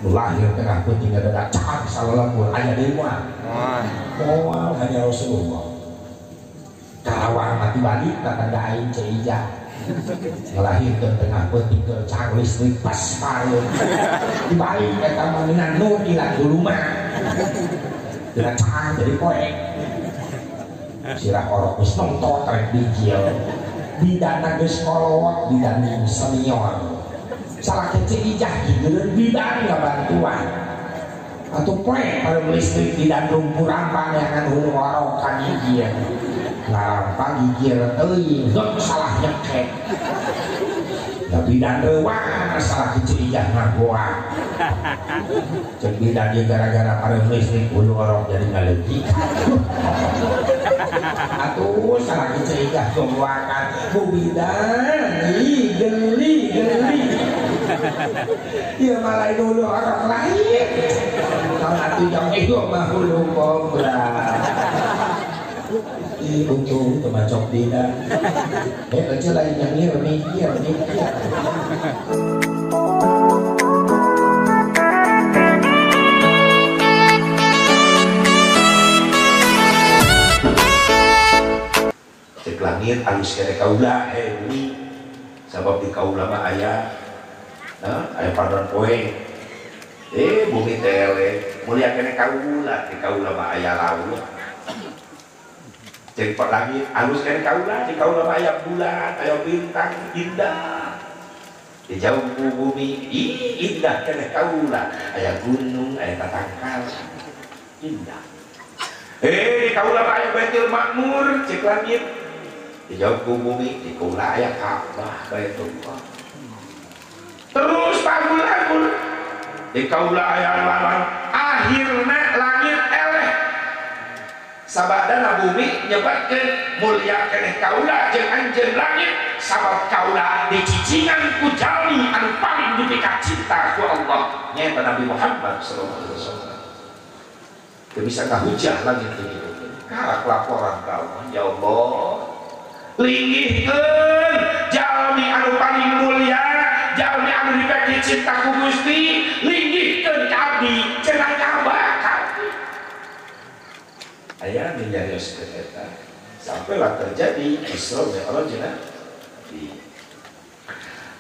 lahir tengah penting ada cak salah lembur hanya dewa moal hanya Rasulullah karawang mati balik tanda aing ceija ngelahirkan tengah penting ke cak listrik pas paru dibalik eta manginan nur ilang dulu mah dengan cak jadi koek sirah orok geus nongtot rek dijil bidana geus kolot bidana senior salah kecil ijah gigeun bidan ngabantuan atuh poe pada listrik bidan rumpur rampang yang kan hulu warokan gigir ngarampang gigir euy dok salah nyekek da bidan reuang salah kecil ijah ngagoa cek bidan dia gara-gara pada listrik hulu warok jadi ngaleutik atuh salah kecil ijah gowakan bu bidan geli ya malah dulu orang lain kalau nanti yang itu mah hulu kobra untung termacok tidak aja lain yang mikir cek langit halus kere kaula bumi sebab di kaula mah ayah ayah pardon poe bumi tele mulia kene kaula di kaula mah ayah laut cek langit halus kene kaula di kaula mah ayah bulan ayah bintang indah di jauh bumi indah kene kaula ayah gunung ayah tatangkal indah di kaula mah ayah Baitul Makmur cek langit di jauh bumi di kaula ayah Ka'bah Baitullah terus tanggul-tanggul di kaula ayah lalang akhirnya langit eleh sabadana bumi nyebatkeun mulia keneh kaula jeung anjeun langit sabab kaula dicicingan ku jalmi anu paling dipikat cinta ku Allah nyaeta Nabi Muhammad sallallahu alaihi wasallam teu bisa kahujah langit kitu karak laporan ka Allah ya Allah linggihkeun jalmi anu paling mulia jalmi anu dipeki cinta ku Gusti linggihkeun ka abdi cenah kabakar aya nu nyarioskeun eta sampailah terjadi Isra Mi'raj Nabi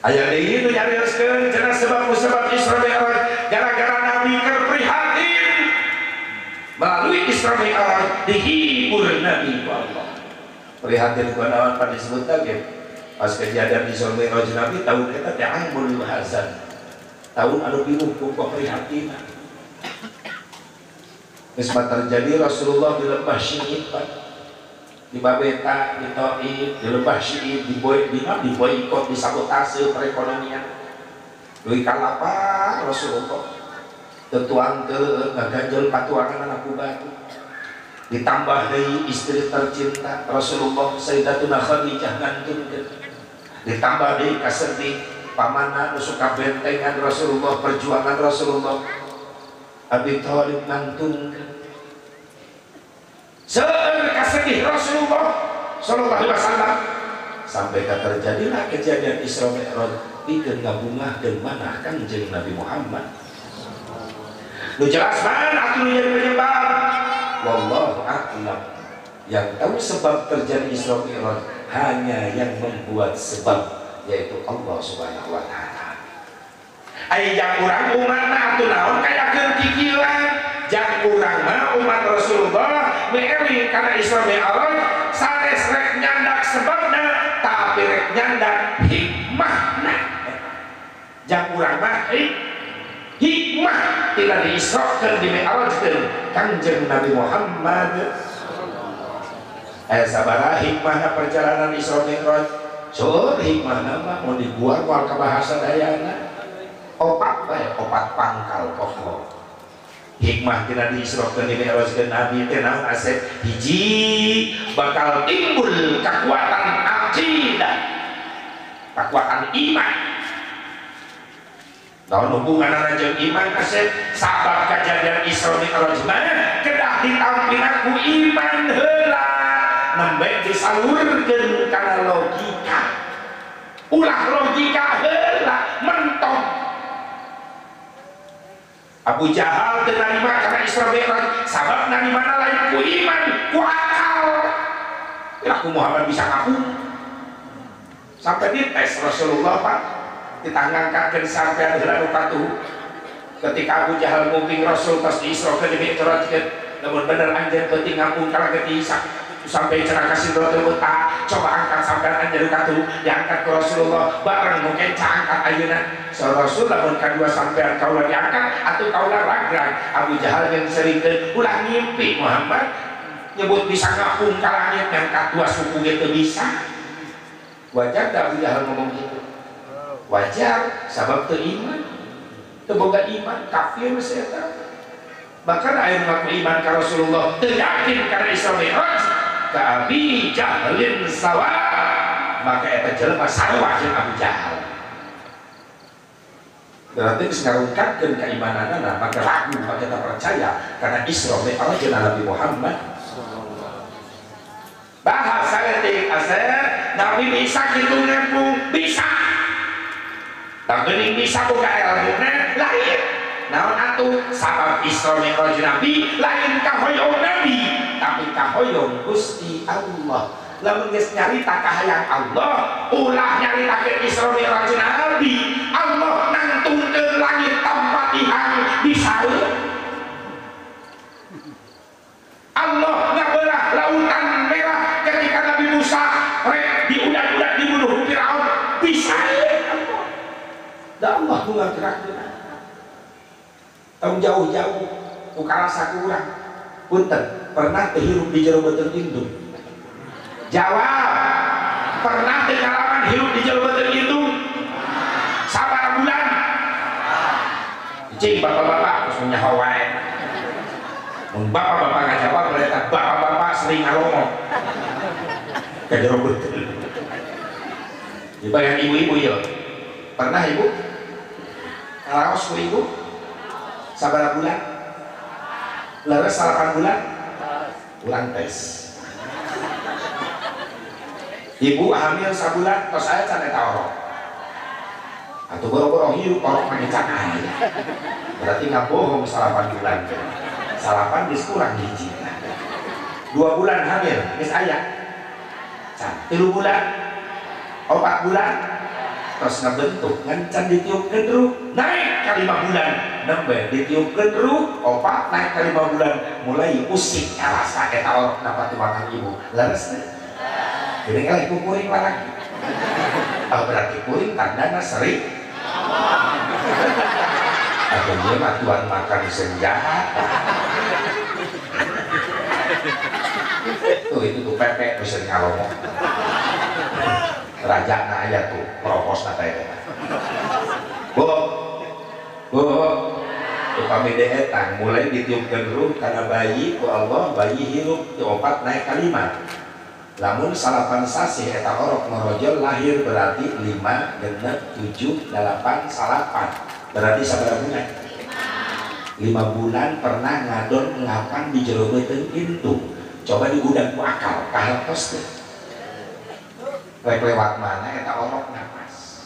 aya deui nu nyarioskeun cenah sebab Isra Mi'raj gara-gara Nabi keur prihatin melalui Isra Mi'raj dihibur Nabi ku Allah prihatin ku naon pan disebut lagi pas kejadian Isra Mi'raj Nabi tahun eta teh amul hazan tahun anu pinuh ku keprihatinan geus terjadi Rasulullah di lembah Syi'ib di Babeta di Taif di lembah Syi'ib di boykot disabotase perekonomian deui kalapa Rasulullah tetuang teu ngaganjel patuangan anak batu ditambah deui istri tercinta Rasulullah Sayyidatuna Khadijah ngantunkeun ditambah deui kasedih pamanna nu suka bentengan Rasulullah perjuangan Rasulullah Abi Thalib ngantunkeun seueur kasedih Rasulullah sallallahu alaihi wasallam sampai terjadilah kejadian Isra Mi'raj pikeun ngabungahkeun manah Kanjeng Nabi Muhammad nu jelas mana atuh jadi penyebab wallahu a'lam yang tahu sebab terjadi Isra Mi'raj hanya yang membuat sebab yaitu Allah Subhanahu wa taala aya jang urang umatna atuh naon kayakeun kikilan jang urang mah umat Rasulullah meuli kana Isra Mi'raj sanes rek nyandak sebabna tapi rek nyandak hikmahna jang urang mah hikmah tidak diisrokeun di mi'rajkeun Kanjeng Nabi Muhammad sabaraha hikmahna perjalanan Isra Mi'raj sur hikmahna mah mau dibuat wal kabahasa dayana opat bae opat pangkal pokok hikmah tina diisrokeun di mi'rajkeun Nabi teh naon asep hiji bakal timbul kekuatan aqidah kekuatan iman naon hubungan jeung iman asep sabab kejadian Isra Mi'raj mah kedah ditampilkan ku iman heula nembe disalurkeun kana logika ulah logika heula mentok Abu Jahal teu narima karena Isra Mi'raj, sabab narimana lain ku iman, ku akal. Aku Muhammad bisa ngapung. Sampai dites Rasulullah Pak, ditangangkan sampai heula nu katuh. Ketika Abu Jahal nguping Rasul pas di Isra ke Mi'raj, namun bener anjeun penting ngapung kalau ketika sampai cenah kasih Rasul tak coba angkat sampai anjeun katuh diangkat ke Rasulullah bareng mungkin angkat ayeuna. So Rasul lamun kadua sampean kaula diangkat atau kaula ragrag. Abu Jahal yang seringkeun ulah ngimpi Muhammad nyebut bisa ngapung ka langit yang kadua suku gitu bisa. Wajar tak Abu Jahal ngomong gitu? Wajar, sabab teu iman, teu boga iman, kafir masih eta. Bahkan aya ngaku iman ka Rasulullah teu yakin kana Isra Mi'raj ka Abi Jahlin sawa, maka eta jelema sarua jeung Abu Jahal. Berarti geus ngarungkatkeun keimananna maka ragu maka tak percaya karena Isra Mi'raj Nabi Muhammad. Bahasa etik asal Nabi bisa gitu ngepung bisa. Tapi bisa buka ilmunya lain. Namun atuh sabab Isra Mi'raj Nabi lain kahoyong Nabi, tapi kahoyong Gusti Allah. Lamun geus nyarita kahayang Allah, ulah nyaritakeun Isra Mi'raj Nabi. Allah nangtungkeun langit tempat ihang disaeur. Allah ngabelah lautan merah ketika Nabi Musa rek diudak-udak dibunuh Firaun bisa Allah. Da Allah nggerakkeun. Tong jauh-jauh ukara sakurang. Punten, pernah teu hirup di jero beuteung indung? Jawab. Pernah teu ngalaman hirup di jero beuteung indung? Sabaraha bulan? Cing bapak-bapak terus nyaho wae. Mun bapak-bapak ngajawab berarti bapak-bapak sering ngalongok. Ka jero beuteung. Ibu yang ibu-ibu ya. Pernah ibu? Ngalaos ku ibu? Sabaraha bulan? Leres 8 bulan? Ulang tes. Ibu hamil sabulan tos aya can eta orok. Atuh boro-boro hirup orok mah can aya. Berarti ngabohong 8 bulan. 8 geus kurang hiji. 2 bulan hamil geus aya. Can 3 bulan? 4 bulan? Terus ngebentuk ngan can ditiupkeun ruh naik ka 5 bulan nembe ditiupkeun ruh 4 naik ka 5 bulan mulai usik rasa eta orok napa tuangan ibu leres teh jadi kalau ibu kuring lagi berarti kuring tandana sering atau dia mah tuan makan senjata tuh itu tuh pepek bisa ngalomong raja na aya tuh propos na teh bu upami deetang mulai ditiupkeun ruh kana bayi ku Allah bayi hirup di 4 naik ka 5 lamun 8 sasi eta orok norojol lahir berarti 5 genep 7 8 9 berarti sabaraha bulan 5 bulan pernah ngadon ngelapan di jero beuteung indung coba diudag ku akal kahartos teh lewat mana eta orok napas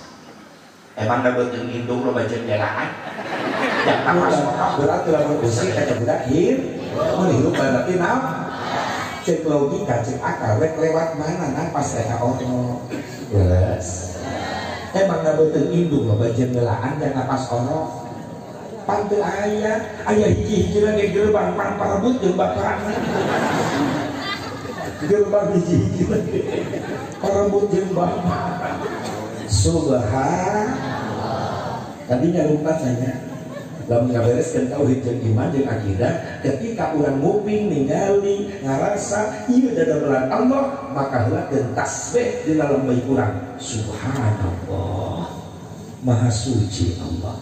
emang da beuteung indung lo bajeun jalaan yang napas berarti lamun usik kaca budak mun hirup berarti naon cek logika cek akal rek lewat mana napas eta orok geus emang da beuteung indung lo bajeun jalaan yang napas orok pan teu aya hiji-hijina di gerbang pan parebut jeung bakarna gerbang hiji-hiji parebut jeung bapak subhanallah tadinya lupa saya lamun ngabereskeun tauhid jeung iman jeung akidah ketika urang nguping ningali ngarasa ieu dadamelan Allah maka heulakeun tasbih di dalam bayi urang subhanallah maha suci Allah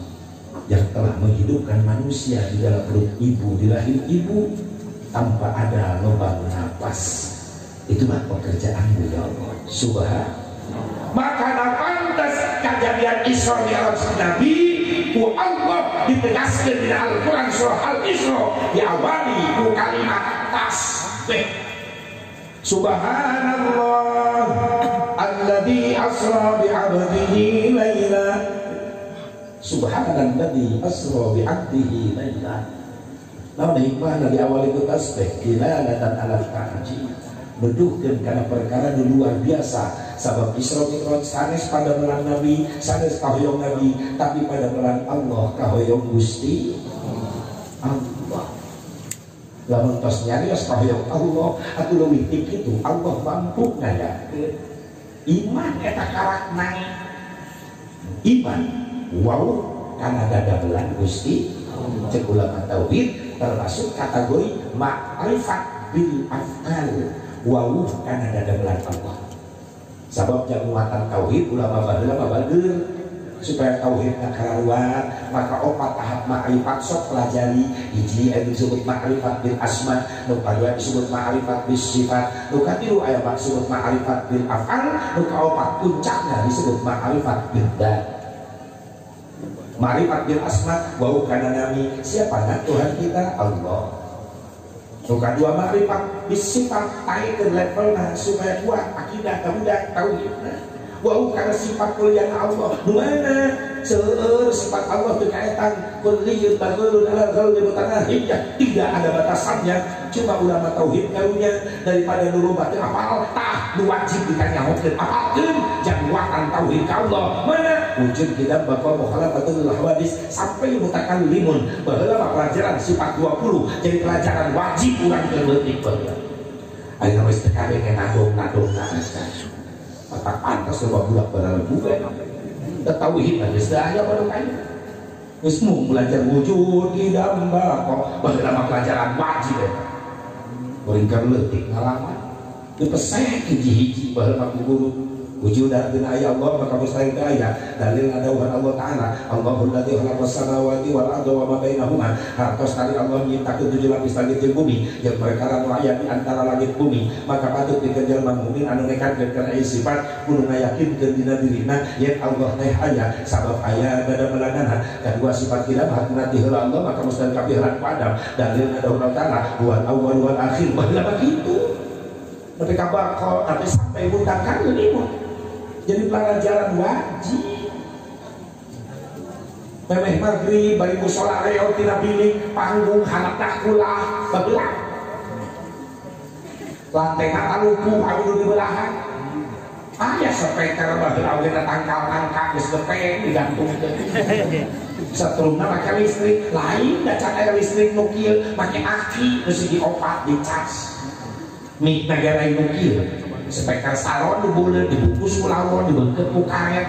yang telah menghidupkan manusia di dalam perut ibu di rahim ibu tanpa ada lubang napas. Itulah pekerjaanmu ya Allah subhanallah. Maka pantas kejadian Isra Mi'raj Nabi ku Allah ditegaskan di Al-Quran surah Al-Isra diawali ku kalimat tasbih subhanallah alladzi asra bi 'abdihi laila Subhanalladzi asra bi 'abdihi lailan. Namun hikmahna di awal itu tasbih dilalatan ala ta'jil. Nuduhkeun kana perkara nu luar biasa. Sabab Isra Mi'raj sanes pada melang Nabi, sanes kahoyong Nabi, tapi pada melang Allah kahoyong Gusti Allah. Lamun tos nyarios kahoyong Allah, atuh leuwih ti kitu Allah mampu ngayakeun. Iman eta karakna. Iman wow kana dadabelan Gusti cek ulama tauhid termasuk kategori ma'rifat bil af'al wow kana dadabelan Allah. Sabab jamuatan tauhid ulama baheula babageur supaya tauhidna karaluan maka opat tahap ma'rifat sok pelajari. Hiji aya disebut ma'rifat bil asma, nu kadua disebut ma'rifat bis sifat, nu katilu aya disebut ma'rifat bil af'al, nu kaopat puncakna disebut ma'rifat bil dzat. Ma'rifat bil asma wa kana nami, siapa Tuhan kita? Allah. Nu kadua ma'rifat bis sifat, taikeun levelna supaya kuat akidah budak tauhidna. Wa kana sifat kuliah Allah. Nu mana seueur sifat Allah teu kaetan kulliyun bagulun ala ghairi mutanahiyah, tidak ada batasannya. Cuma ulama tauhid karunya daripada nu loba teu apal tah nu wajib ditanyahokeun apalkeun jangwatan tauhid ka Allah. Mana wujud kita bakal mukhalafatull hawadis sampai mutakallimun baheula pelajaran sifat 20 jadi pelajaran wajib urang teu leutik baheula. Aya wis teu kabeh nadong-nadongna acan. Mata pantas loba budak barang bukan tauhid aja sedaya baru kayu geus mung belajar wujud di damba kok baheula pelajaran wajib eta beuringkeun leutik ngalaman teu pesek hiji-hiji baheula ku guru wujud dan aya Allah maka mustahil aya dalil adauhan Allah taala Allahul ladzi khalaqas samawati wal arda wa ma bainahuma. Hartos tadi Allah menciptakan 7 lapis langit jeung bumi yang perkara nu aya di antara langit bumi maka patut dikejar mukmin anu nekat kana sifat kudu ngayakinkeun dina dirina yen Allah teh aya sabab aya dada melanana kadua sifat ilah hatna ti heula Allah maka mustahil kapiharan padam dalil adauhan taala wal awwal wal akhir baheula begitu tapi kabar kok tapi sampai mutakan leuwih jadi pelajaran wajib. Memeh maghrib bari mushola reo tina bilik panggung hanapna kulah bagelah. Lantena taluku anu di belahan. Aya speaker baheula oge tangkal-tangkal geus gepeng digantungkeun. Satrumna make listrik, lain da can aya listrik nu kieu make aki geus diopat dicas. Mik negara nu kieu. Speaker salon dibuleuh dibungkus ku lawon dibeungkeut ku karet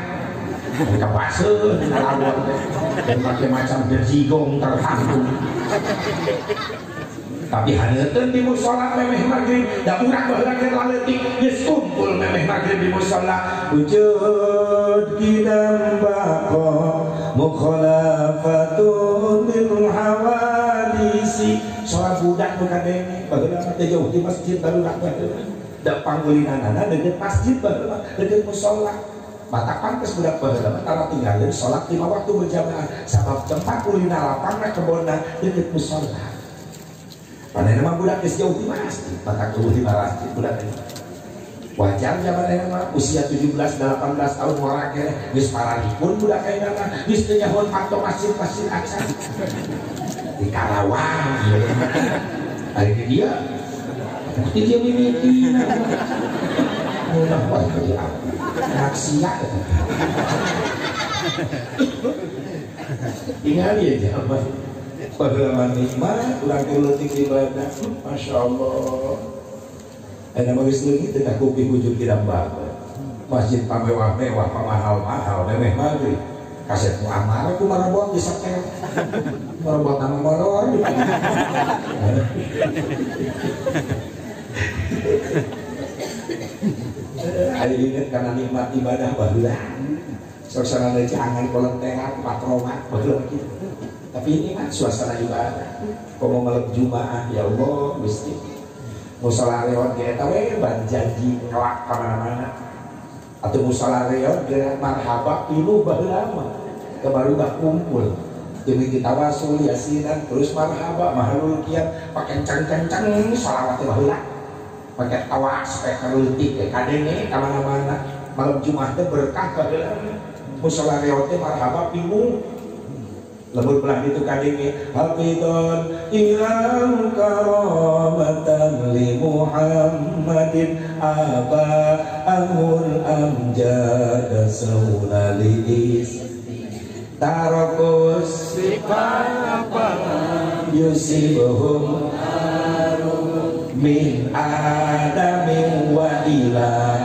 kabaseun lawon teh make macam jigong terhantu tapi haneuteun di mushola memeh maghrib da urang baheula keur laleutik geus kumpul memeh maghrib di mushola wujud kidam baqa mukhalafatun bil hawadisi sholat budak nu kadenge baheula teh jauh di masjid barudak baheula da panggulinanana deget masjid baheula deget mushola mata pantes budak baheula tara tinggalin sholat 5 waktu berjamaah sabab tempat kulina lapangna kebonna deget mushola panena mah budak geus jauh di masjid mata kudu di masjid budak wajar zamanna mah usia 17 18 tahun morak geus paralipun budak ayeuna mah geus teu nyahoan panto masjid-masjid aksan di Karawang ieu ari dia bukti dia mimiti mudah buat kerja maksiat tinggal dia aja pengalaman nikmat ulang keleutik ibadah Masya Allah ada magis lagi tengah kuping wujud tidak bagus masjid pamewah-mewah pamahal-mahal memeh maghrib kaset muamal aku marabot di setel marabot nama molor ada ingat karena nikmat ibadah baheula suasana jangan kolenteran patromat baheula gitu tapi ini kan suasana ibadah komo malam Jumaah ya Allah Gusti mushola reot ge eta we ban janji ngelak ka mana-mana atuh mushola reot ge marhaba pinuh baheula mah kebarudak kumpul demi tawasul yasinan terus marhaba mahalul kiam pakai kencang-kencang shalawat baheula pakai tawa supaya kaleutik kadenge ka mana-mana malam Jumat teh berkah baheula mushola reot teh marhaba pinuh Lembut belah itu kadenge hafidun ilam karamatan li Muhammadin aba amul amjad sauna liis tarakus sifat yusibuhum min adamin wa ila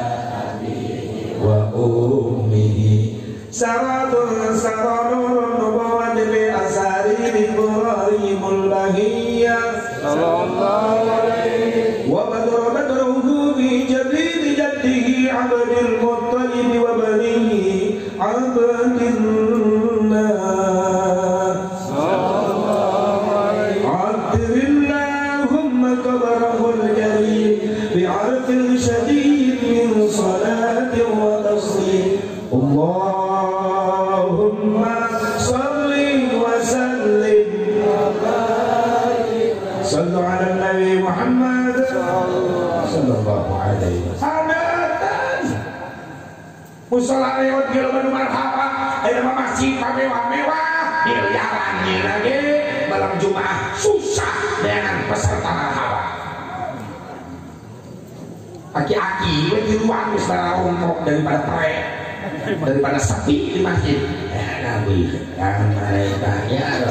wa ummihi saratun saranun nubuwat bi asari Ibrahimul Bahiyah sallallahu alaihi wa badruhu bi jadid jaddihi Abdul Muttalib wa banihi Abdillah sallallahu alaihi Abdillahumma kabarahul jalil bi'arfil shadid min salatin wa taslim Allahumma salli wa sallim wa barik sallu ala Nabi Muhammad sallallahu alaihi wasallam. Musola lewat gilman marhaba aya masjid mewah-mewah miliaran lagi malam Jumat susah dengan peserta marhaba. Aki-aki di ruang saudara rontok daripada proyek daripada sepi di masjid. Nabi yang naiknya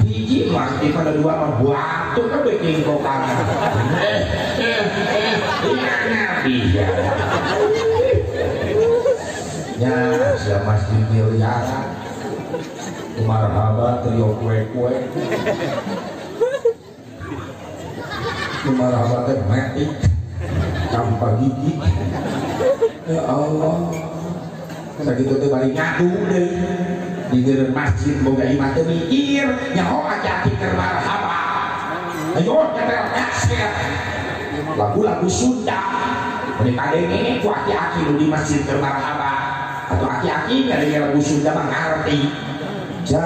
biji mati pada dua mah buatu kan bikin kokang. Nabi ya siapa masjid miliaran marhaba trio kue-kue marhaba teh metik tanpa gigi. Ya Allah sakitu teh balik ngadu deh di geureun masjid boga imah teh mikir nyaho aki-aki keur marhaba ayo nyetel kaset lagu-lagu Sunda meni kadenge ku aki-aki nu di masjid keur marhaba atau aki-aki kadenge lagu Sunda mah ngarti jadi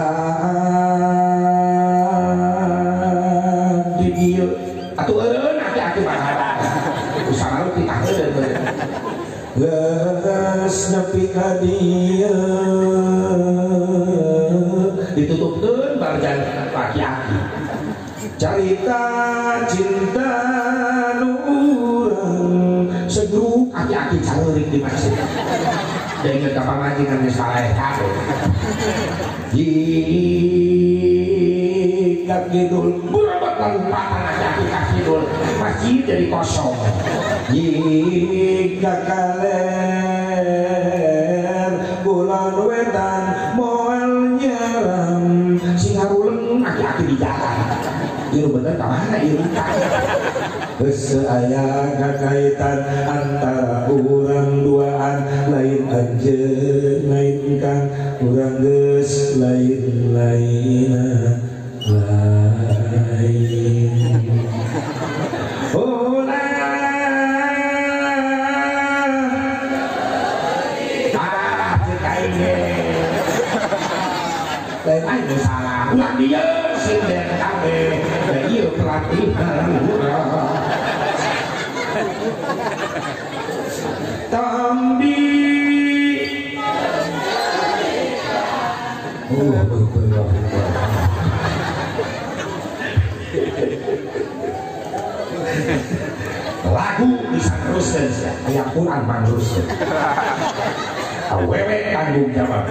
ieu atuh eureun aki-aki marhaba usaha lu kita eureun geus nepi ka dieu ditutupkeun barjan laki-laki carita cinta nu urang segruk aki-aki caleurik di masjid dengan kapamajikan geus saleh kabeh jika kidul berobat lompatan aki-aki ka kidul masjid jadi kosong jika kaler bulan wetan moel nyeram sing haruleng aki-aki di jalan ieu bener ka mana ieu geus aya kakaitan antara urang duaan lain anjeun lain kang urang geus lain-laina lain lain aja salah ulang dia sing den kabeh dan ieu pelatihan tambi lagu bisa teruskan ayat Quran teruskan awewe tanggung jawab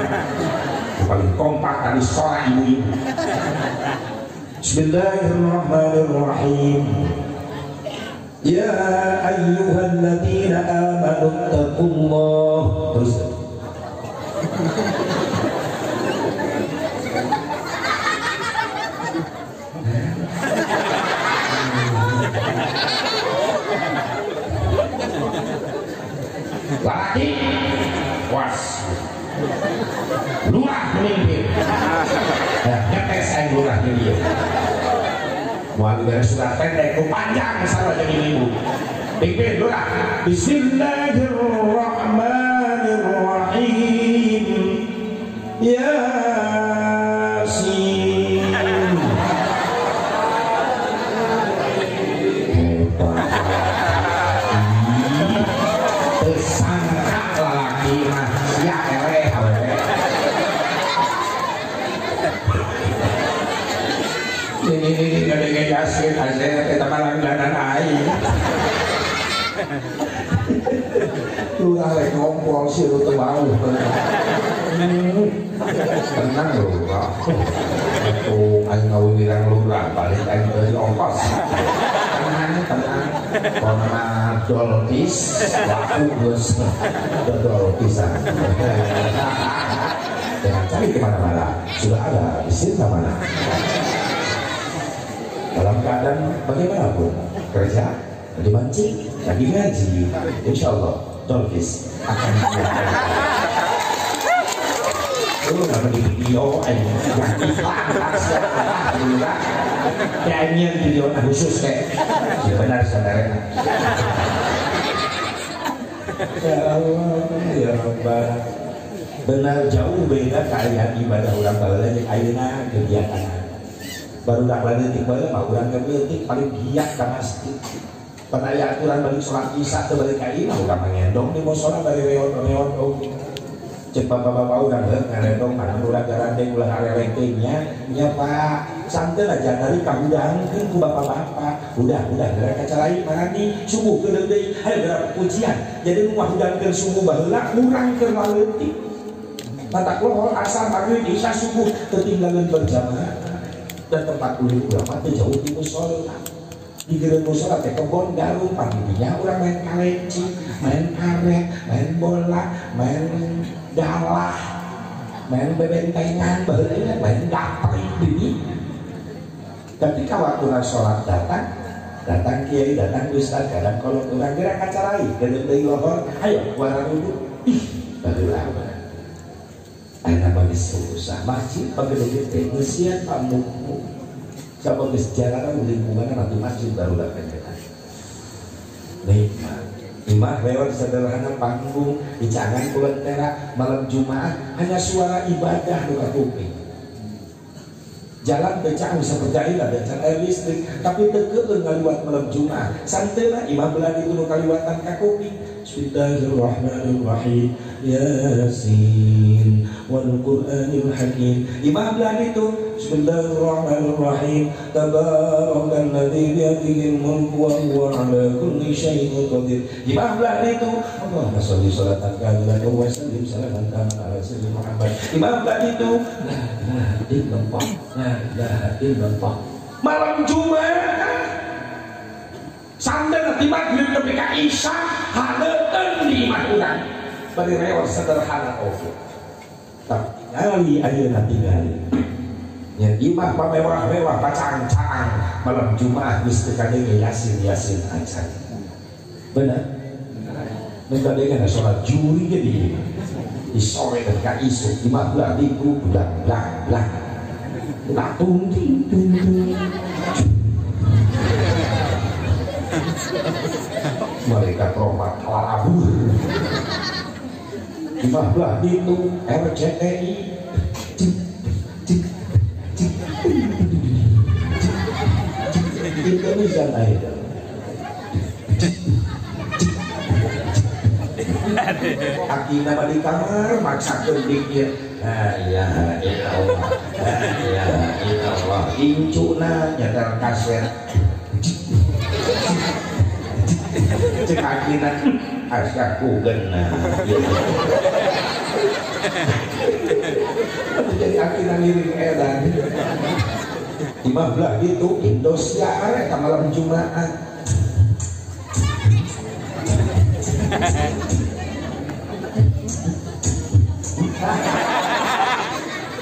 paling kompak tadi suara ibu-ibu. Bismillahirrahmanirrahim. Ya ayyuhalladzina amanu taqullah. Terus. Lagi was lurah memimpin ngetes saya lurah dia mau beres surat pendek lu panjang salah jadi ibu pimpin lurah Bismillahirrahmanirrahim Yasin tersangka lelaki mah ya eleh Ini gak ada ngejasin aja kita malah langganan air. Lurah lek ngompol sih lu tuh mau. Tenang loh, Pak. Tuh, ayo ngawirang lurah balik aja dari ongkos. Tenang. Karena dolpis, laku bos, dolpisan. Jangan cari kemana-mana, sudah ada di sini mana. Dalam keadaan bagaimanapun, kerja, lagi mancing, lagi ngaji, insya Allah, dolpis akan lu nggak di video yang iklan alhamdulillah kayaknya video khusus kayak ya benar saudara ya Allah ya Rabbah benar jauh beda kayak ibadah orang balik ayeuna kegiatan baru dak leutik bae mah urang leutik paling giat ka masjid pada aya aturan balik sholat isya teu balik ka imah urang ngendong di mushola bari reot-reot cek bapak-bapak udah ngeredong karena udah garandeng ulah arelekenya nya Pak santai aja dari kahudang kan ku bapak-bapak udah gara kacalai marani subuh ke deui hayu gara pujian jadi nu ngahudangkeun subuh baheula urang keur laleutik mata kulo asal maghrib isya subuh ketinggalan berjamaah dan tempat kulit ulama teh jauh di mushola di gereun mushola teh kebon galuh panitia urang main kaleci main karet main bola main galah main bebentengan baheula main gapri ini ketika waktu sholat datang kiai datang ustaz kadang kalau urang gerak kacarai gedeung deui lohor ayo warna duduk ih baheula ayeuna mah geus susah masjid pagede teh geus sian pamuku coba geus jalanan lingkungan nanti masjid baru datang nikmat imah lewat sederhana panggung dicangan kulentera malam Jumat hanya suara ibadah di kuping jalan becak bisa percaya becak air listrik tapi deket ngaliwat malam Jumat santena imah beladi kudu kaliwatan ka kuping Bismillahirrahmanirrahim Yasin wal Qur'anil Hakim imah beladi itu Bismillahirrahmanirrahim Tabarakalladzi biyadihil mulku wa huwa ala kulli syai'in qadir imah beladi itu Allahumma sholli sholatan kamilatan wa sallim salaman kamalan ala sayyidina Muhammad imah beladi itu la ilaha illallah malam Jumat sambil di maghrib nepi ka isya haleuteun di imah urang bari reos sederhana oke tapi ngali ayeuna tingali nya imah pamewah-mewah pacang-cang malam Jumat geus teu kadenge yasin acan bener nu kadenge salat juri ge di sore dan ka isuk imah berarti ku blang tung ting mereka romat labur imah belah itu RCTI Indonesia Idol aki nama di kamar maksakeun dikir la ilaha illallah incuna nyetel kaset cek akina asyaku genah jadi akina ngiring edan imah belah gitu Indosiar ka malam Jumat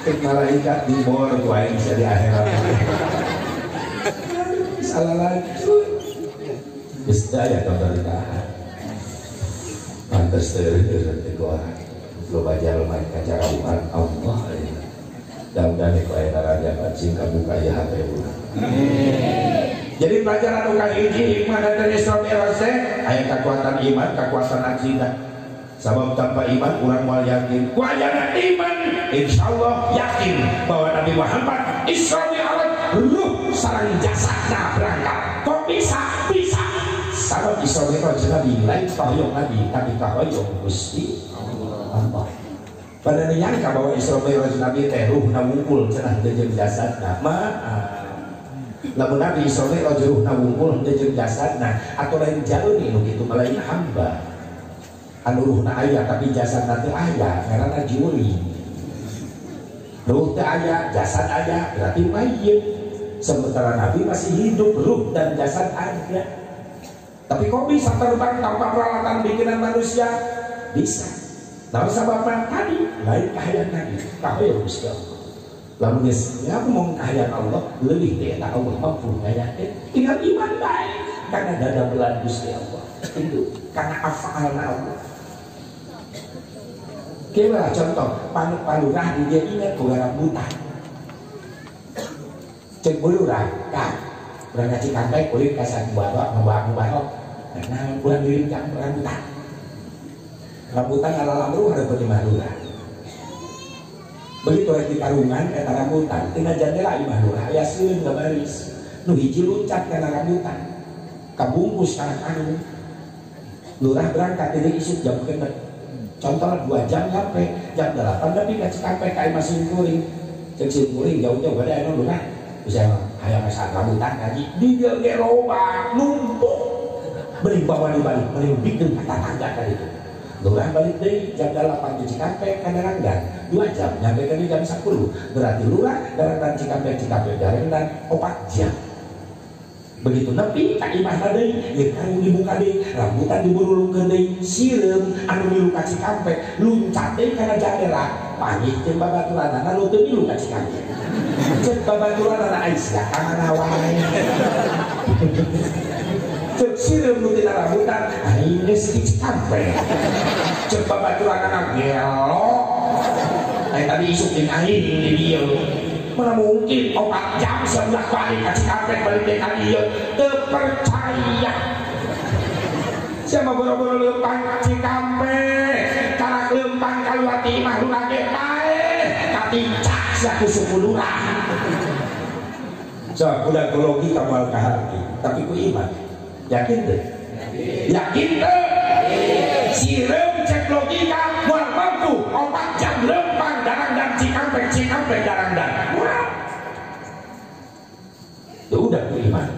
cek malaikat di bor wae bisa di akhirat salah lagi Bisdaya pemerintahan pantas terhenti orang lo baca main kacara umat Allah dan itu ayat raja bacing kamu kaya hati ulang jadi pelajaran ulang ini hikmah dari Islam Erase ayat kekuatan iman kekuatan akidah sebab tanpa iman orang mau yakin wajana iman insya Allah yakin bahwa Nabi Muhammad Isra Mi'raj ruh sarang jasadnya berangkat kok bisa sabab Isra Mi'raj Nabi lain kahoyong Nabi tapi kahoyong Gusti Allah pada nyangka bahwa Isra Mi'raj Nabi teh ruhna wungkul cenah jeung jasadna maaf lamun Nabi soleh lo jeruhna wungkul henteu jeung jasadna atau lain jalur nu kitu lain hamba anu ruhna aya tapi jasadna teu aya ngaranna juri. Ruh teu aya jasad aya berarti mayit. Sementara Nabi masih hidup, ruh dan jasad ada. Tapi kok bisa terbang tanpa peralatan bikinan manusia? Bisa. Nah sebabnya tadi lain kahayang Nabi, kahayang Gusti Allah. Lalu dia mau kahayang Allah lebih dari Allah mampu ngayakin. Tinggal iman baik karena dada belan Gusti Allah. Itu karena afalna Allah. Kira contoh panurah di dia ingat ke rambutan. Cek bulurah, kan? Berangkat Cikampek kulit kasar mubarok. Nah, bulan diri kan rambutan. Rambutan ala lamru ada bagaimana lurah. Begitu di karungan kata rambutan, tina jendela imah lurah, ya sieun gabaris. Nu hiji luncat kana rambutan. Kabungkus kana karung. Lurah berangkat dari isuk jam kenep. Contoh 2 jam sampai jam 8 tapi ka Cikampek ka imah Simkuring. Cek Simkuring jauh-jauh ada anu lurah. Bisa hayang asa rambutan ngaji di dia ge loba numpuk. Beli bawa dibalik, beli bikin kata tangga tadi itu. Lurah balik deh jam 8 di Cikampek Darangdan 2 jam nyampe ke jam 10. Berarti lurah Darangdan Cikampek Darangdan 4 jam. Begitu nepi ka imah deui ye karung dibuka deui rambutan diburulungkeun deui sireum anu milu ka Cikampek luncat deui kana jendela pangih jeung babaturanna nu teu milu ka Cikampek cek babaturanna Aisyah kana wae cek sireum nu tina rambutan aing geus di Cikampek cek babaturanna gelo aya tadi isuk jeung aing di dieu mana mungkin 4 jam sebelah balik ke Cikampek balik ke kalian terpercaya siapa boro-boro lempang Cikampek cara lempang kaluati imah lurah ge bae katincak saku suku lurah so udah ekologi kamu kaharti tapi ku iman yakin deh yakin deh sireum cek logika buat mampu 4 jam lempang Darangdan Cikampek Darangdan ya udah beriman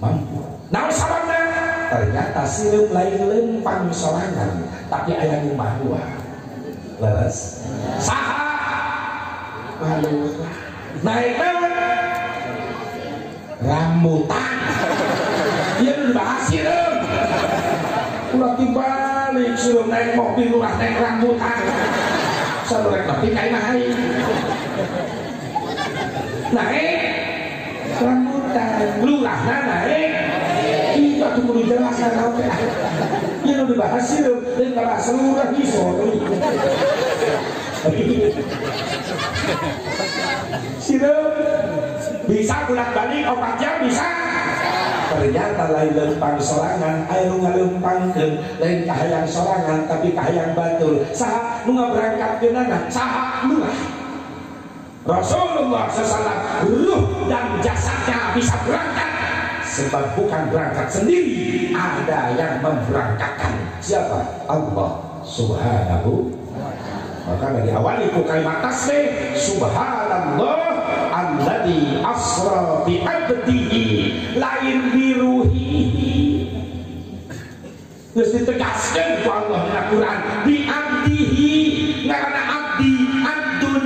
mampu. Nah sababna ternyata sireum lain lempang sorangan tapi aya nu mahua leres saha malu naik rambutan ieu dibahas sireum ulah dibalik sireum naik mobil ulah naik rambutan sadurek nepi ka imah aing naik rambutan lurahna naik itu atuh kudu jelas naon teh ieu nu dibahas sireum deui ka seluruh isor sireum bisa bolak-balik 4 jam bisa ternyata lain lempang sorangan aya nu ngalempangkeun lain kahayang sorangan tapi kahayang batul saha nu ngaberangkatkeunana saha lurah Rasulullah SAW ruh dan jasadnya bisa berangkat sebab bukan berangkat sendiri ada yang memberangkatkan siapa? Allah Subhanahu maka dari awal itu kalimat tasbih subhanallah alladzi asra bi abdihi lain biruhihi geus ditegaskeun ku Allah dina Quran bi abdihi ngaranna abdi abdun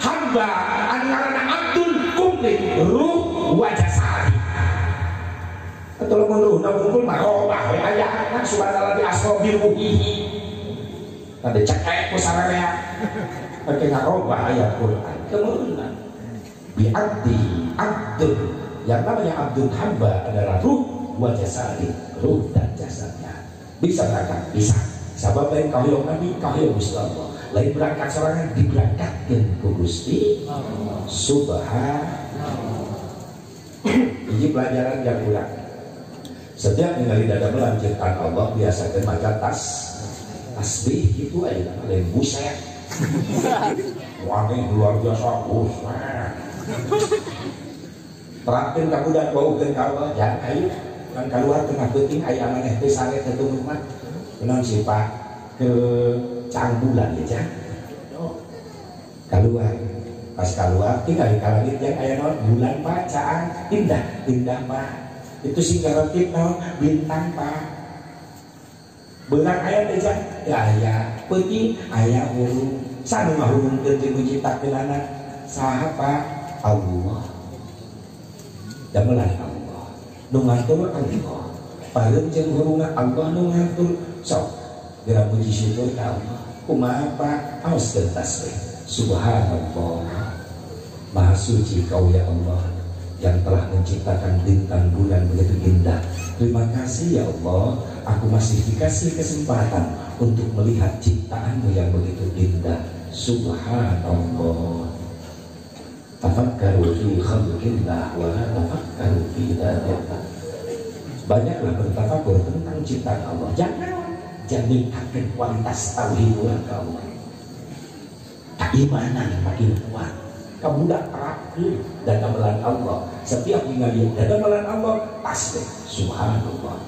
hamba anu ngaranna abdun komplit ruh wa jasad atau lamun ruhna kumpul mah robah we aya subhanallah bi asra bi ruhihi ada cekek ku sararea pakai ngarobah ayat Quran kemudian bi abdi abdun yang namanya abdun hamba adalah ruh wa jasadi ruh dan jasadnya bisa berangkat bisa sabab lain kahayang Nabi kahayang Gusti Allah lain berangkat sorangan diberangkatkeun ku Gusti Subhanahu ini pelajaran yang ulang setiap ningali dada belan ciptaan Allah biasakeun maca tasbih itu aja lain buset wangi luar biasa buset terapkan kamu dan baukan kau jangan ayo kan keluar tengah penting ayam maneh teh sare teh rumah kenon sipa ke cangbulan ya cang keluar pas keluar tinggal di langit yang aya naon bulan bacaan indah Pak itu sing garantip naon bintang Pak beurang aya teh jan aya peuting aya hurung sanu ngahurungkeun jeung menciptakeunana saha Pak Allah damelan Allah nu ngatur Allah pareum jeung hurungna Allah nu ngatur sok geura puji syukur ka Allah kumaha Pak aos gentas we subhanallah maha suci kau ya Allah yang telah menciptakan bintang bulan begitu indah. Terima kasih ya Allah, aku masih dikasih kesempatan untuk melihat ciptaanmu yang begitu indah. Subhanallah. Tafakkaru fi khalqillah wa la tafakkaru fi dzatihi. Banyaklah bertafakur tentang ciptaan Allah. Jangan meningkatkan kualitas tauhid Allah. Keimanan yang makin kuat. Kamu tidak terakhir dan amalan Allah. Setiap ningali dan amalan Allah tasbih subhanallah.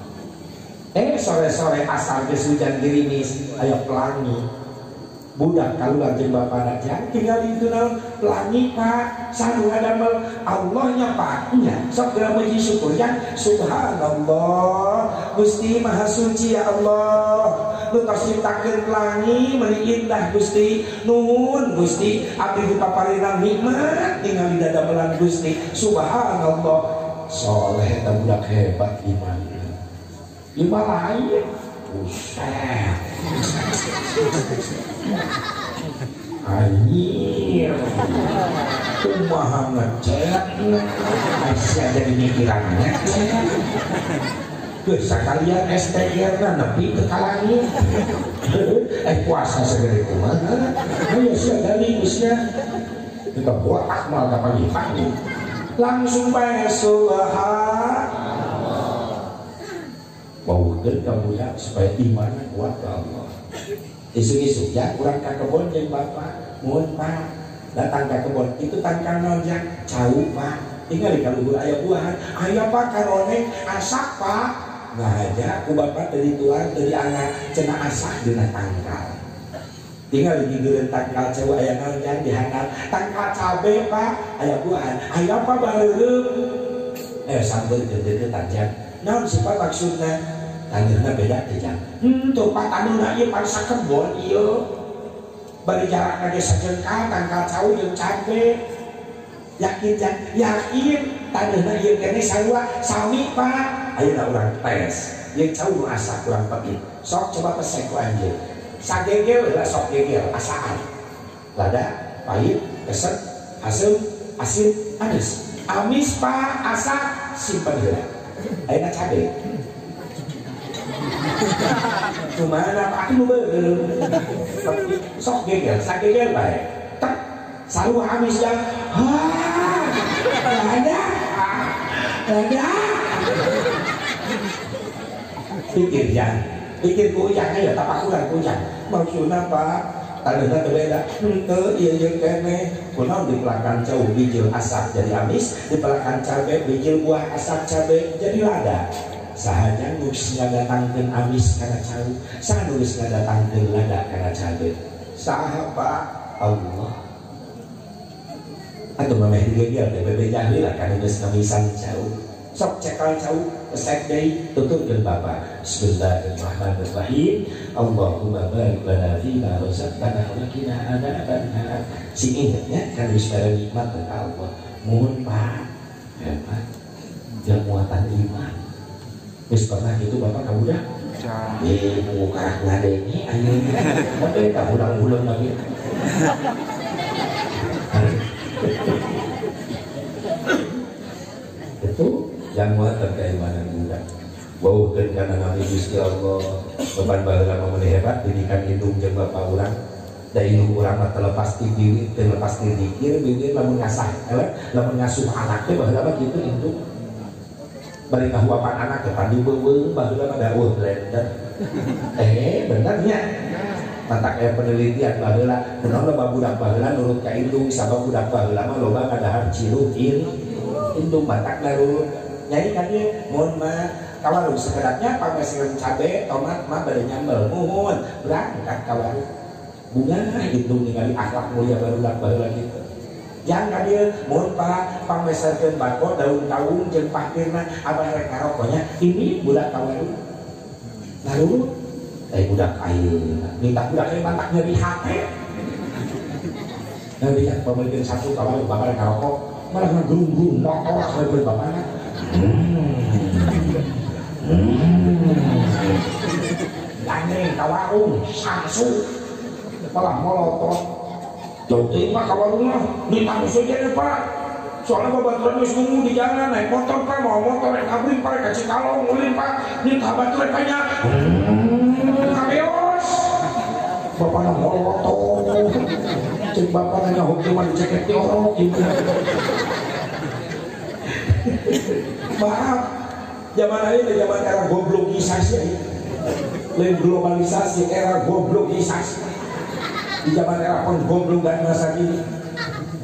Sore-sore asal geus hujan gerimis aya pelangi. Budak kaluar jeung bapana jang tinggal itu naon pelangi Pak sanu ngadamel Allahnya Pak nya sok geura puji syukur yang subhanallah Gusti maha suci ya Allah nu tos ciptakeun pelangi meuni indah Gusti nuhun Gusti abdi dipaparingan nikmat tinggal di dadamelan Gusti subhanallah soleh eta budak hebat iman iman lain buset anjir kumaha ngecek masih ada di mikirannya geus sakalian STR na nepi ke kalangit puasa segede kumaha aya sia dari geusnya kita buat akmal ka pagi-pagi langsung bae subhanallah baukeun ka budak supaya iman kuat ka Allah. Isu-isu ya kurang ka kebon jeung bapak mohon Pak datang ka kebon itu tangkang naon yang jauh Pak tinggal di kaluhur aya buahan aya Pak karone asak Pak ngaja ku bapak dari tuan dari anak cenah asak dina tangkal tinggal di geureun tangkal jauh aya naon yang dihandap tangkal cabe Pak aya buahan aya Pak baleureum sambil deudeut tajam naon sifat maksudna taneuhna beda teh jang tuh Pak taneuhna ieu parsa kebon ieu bari jarakna ge sajengkal tangkal cau jeung cabe yakin jang yakin taneuhna ieu keneh sarua sami Pak ayeuna urang tes ieu cau nu asa kurang peuit sok coba pesek ku anjeun sagegel heula sok gegel asaan lada pahit keset asem asin anis amis Pak asa simpen heula ayeuna cabe kumana Pak atuh nu beureum sok gegel sagegel bae tek sarua amis jang lada pikir jang pikir ku ujang aya tapakuran ku ujang maksudna Pak taneuhna teu beda henteu ieu jeung keneh kunaon dipelakan jauh bijil asap jadi amis dipelakan cabe bijil buah asap cabe jadi lada sahaja geus ngadatangkeun amis kana cau saha geus ngadatangkeun lada kana cabe saha Pak Allah atuh mameh digegel teh bebe jahil lah kana geus ngamisan cau sok cekal cau pesek deui tutupkeun Bapak bismillahirrahmanirrahim Allahumma barik lana fima razaqtana wa qina adzabannar sing ingetnya kan geus bare nikmat dari Allah mohon Pak hebat jeung muatan iman geus pernah gitu Bapak ka budak muka ngadenge ayeuna tapi ka budak-budak lagi itu yang muatan keimanan budak baukeun kana nami Gusti Allah beban baheula mah meuni hebat didikan hidung jeung Bapak urang da indung urang mah terlepas ti biwit terlepas ti dikir biwit lamun ngasah lamun ngasuh anak teh baheula mah kitu indung bari kahuapan anak teh pandi beuweung baheula mah daweuh blender bener nya mantak aya penelitian baheula kunaon loba budak baheula nurut ka indung sabab budak baheula mah loba kadahar cilu indung mantak nurut nyai kan dia mohon mah kawarung sekedapnya pameseun cabe tomat mah bade nyambel mohon berangkat kawarung bunga indung ningali akhlak mulia barudak baheula kitu jangan dia mun pangmeserkeun bako daun-daun jeung pakirna abah rek ngarokoknya ini budak kawaru lalu budak ayeuna minta budak ieu mantak nyeri hate nanti ya pameukeun satu kawaru bakal ngarokok malah ngegrung-grung motor saeueut bapana Gandeng kawarung samsu malah molotot jauh mah kawarung mah ditanggung saja deh pak soalnya babaturan wis nunggu di jalan naik motor pak mau motor yang ngabring pak kasih kalong ngulin pak minta baturan banyak abios bapak nak molotot cek bapak nanya hoki mah diceket di orang gitu maaf zaman ini zaman era goblokisasi lain globalisasi era goblokisasi di zaman era goblok dan masa kini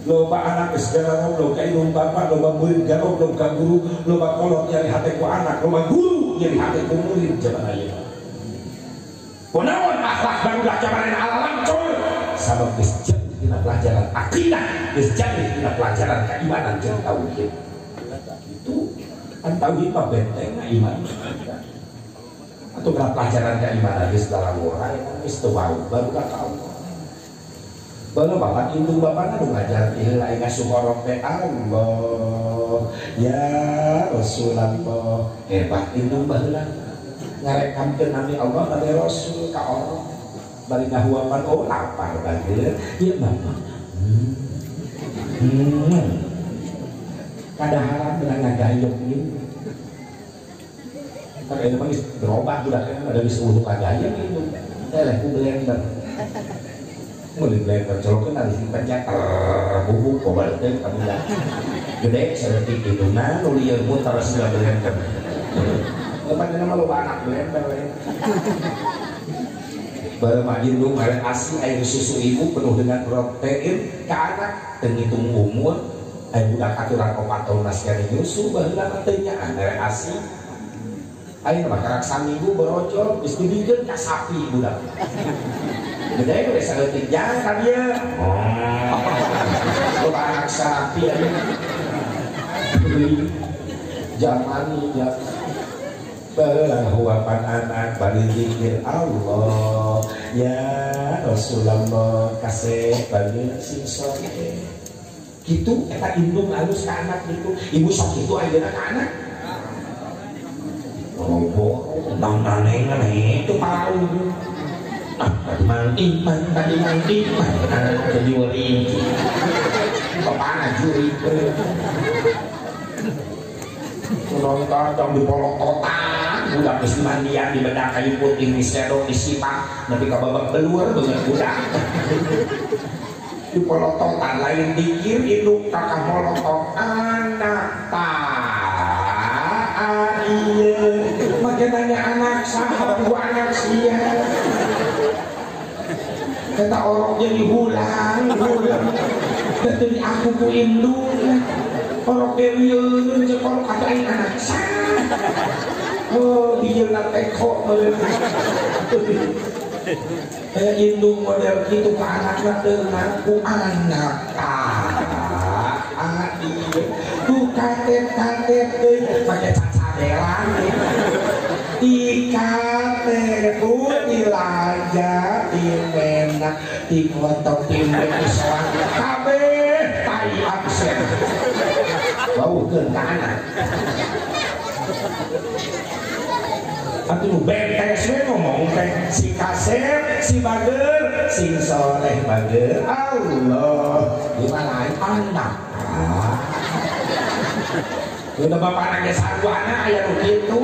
loba anak segala goblok kayak bapak loba murid garok loba guru loba kolot nyari hati ku anak loba guru nyari hati ku murid zaman ayeuna kunaon akhlak barudak zaman alam coy sabab geus jadi dina pelajaran akidah geus jadi dina pelajaran keimanan jeung tauhid itu kan tauhid mah benteng iman atau kana pelajaran keimanan geus dalam orang geus teu baru tahu baru bapak indung bapak nu ngajar ieu aing ngasukorok teh Allah ya Rasulullah hebat indung baheula ngarekamkeun nami Allah nami Rasul ka orang bari ngahuapan oh lapar bageus ieu bapak kadaharan beunang ngagayog ieu kan ieu mah geus berubah budak ada geus untuk ngagayog ieu teh ku blender mulai blender colokeun ari pencet bubuk kobal teh kabila gede saeutik hidungna nu lieur mun taras blender lepan nama loba anak blender we baru mah indung mere ASI air susu ibu penuh dengan protein ka anak teu ngitung umur aya budak aturan 4 tahun nasikan nyusu baheula mah teu nya mere ASI ayeuna mah karak saminggu berojol geus dibikeun ka sapi budak gede geus saeutik jang ka dieu loba anak sapi ayeuna beli jamani ya huapan anak bari zikir Allah ya Rasulullah kasih bari sing soleh kitu eta indung alus ka anak kitu ibu sok kitu ayeuna ka anak robo nang-nang itu mau tadi mandi jadi wali bapak juri nonton dong di polok kota budak geus mandian di bedak kayu putih di sedok di sipak nepi ka babak belur beungeut budak di polototan lain dikir induk kakak molotok anak ieu make nanya anak saha ku anak sia kata orok jadi hulang teu aku ku indung orok deueun jeung orok kata anak saha oh dijeuna teko kayak indung model gitu ke anaknya dengan ku anak ieu ku katet-katet pakai cacaderan dikatet ku dilaja dimenak dikotok dimeng soang kabeh tai absen baukeun ka anak atuh bentes we ngomong teh si kasep si bager sing soleh bager Allah gimana anak udah bapak nanya sarwana aya nu kitu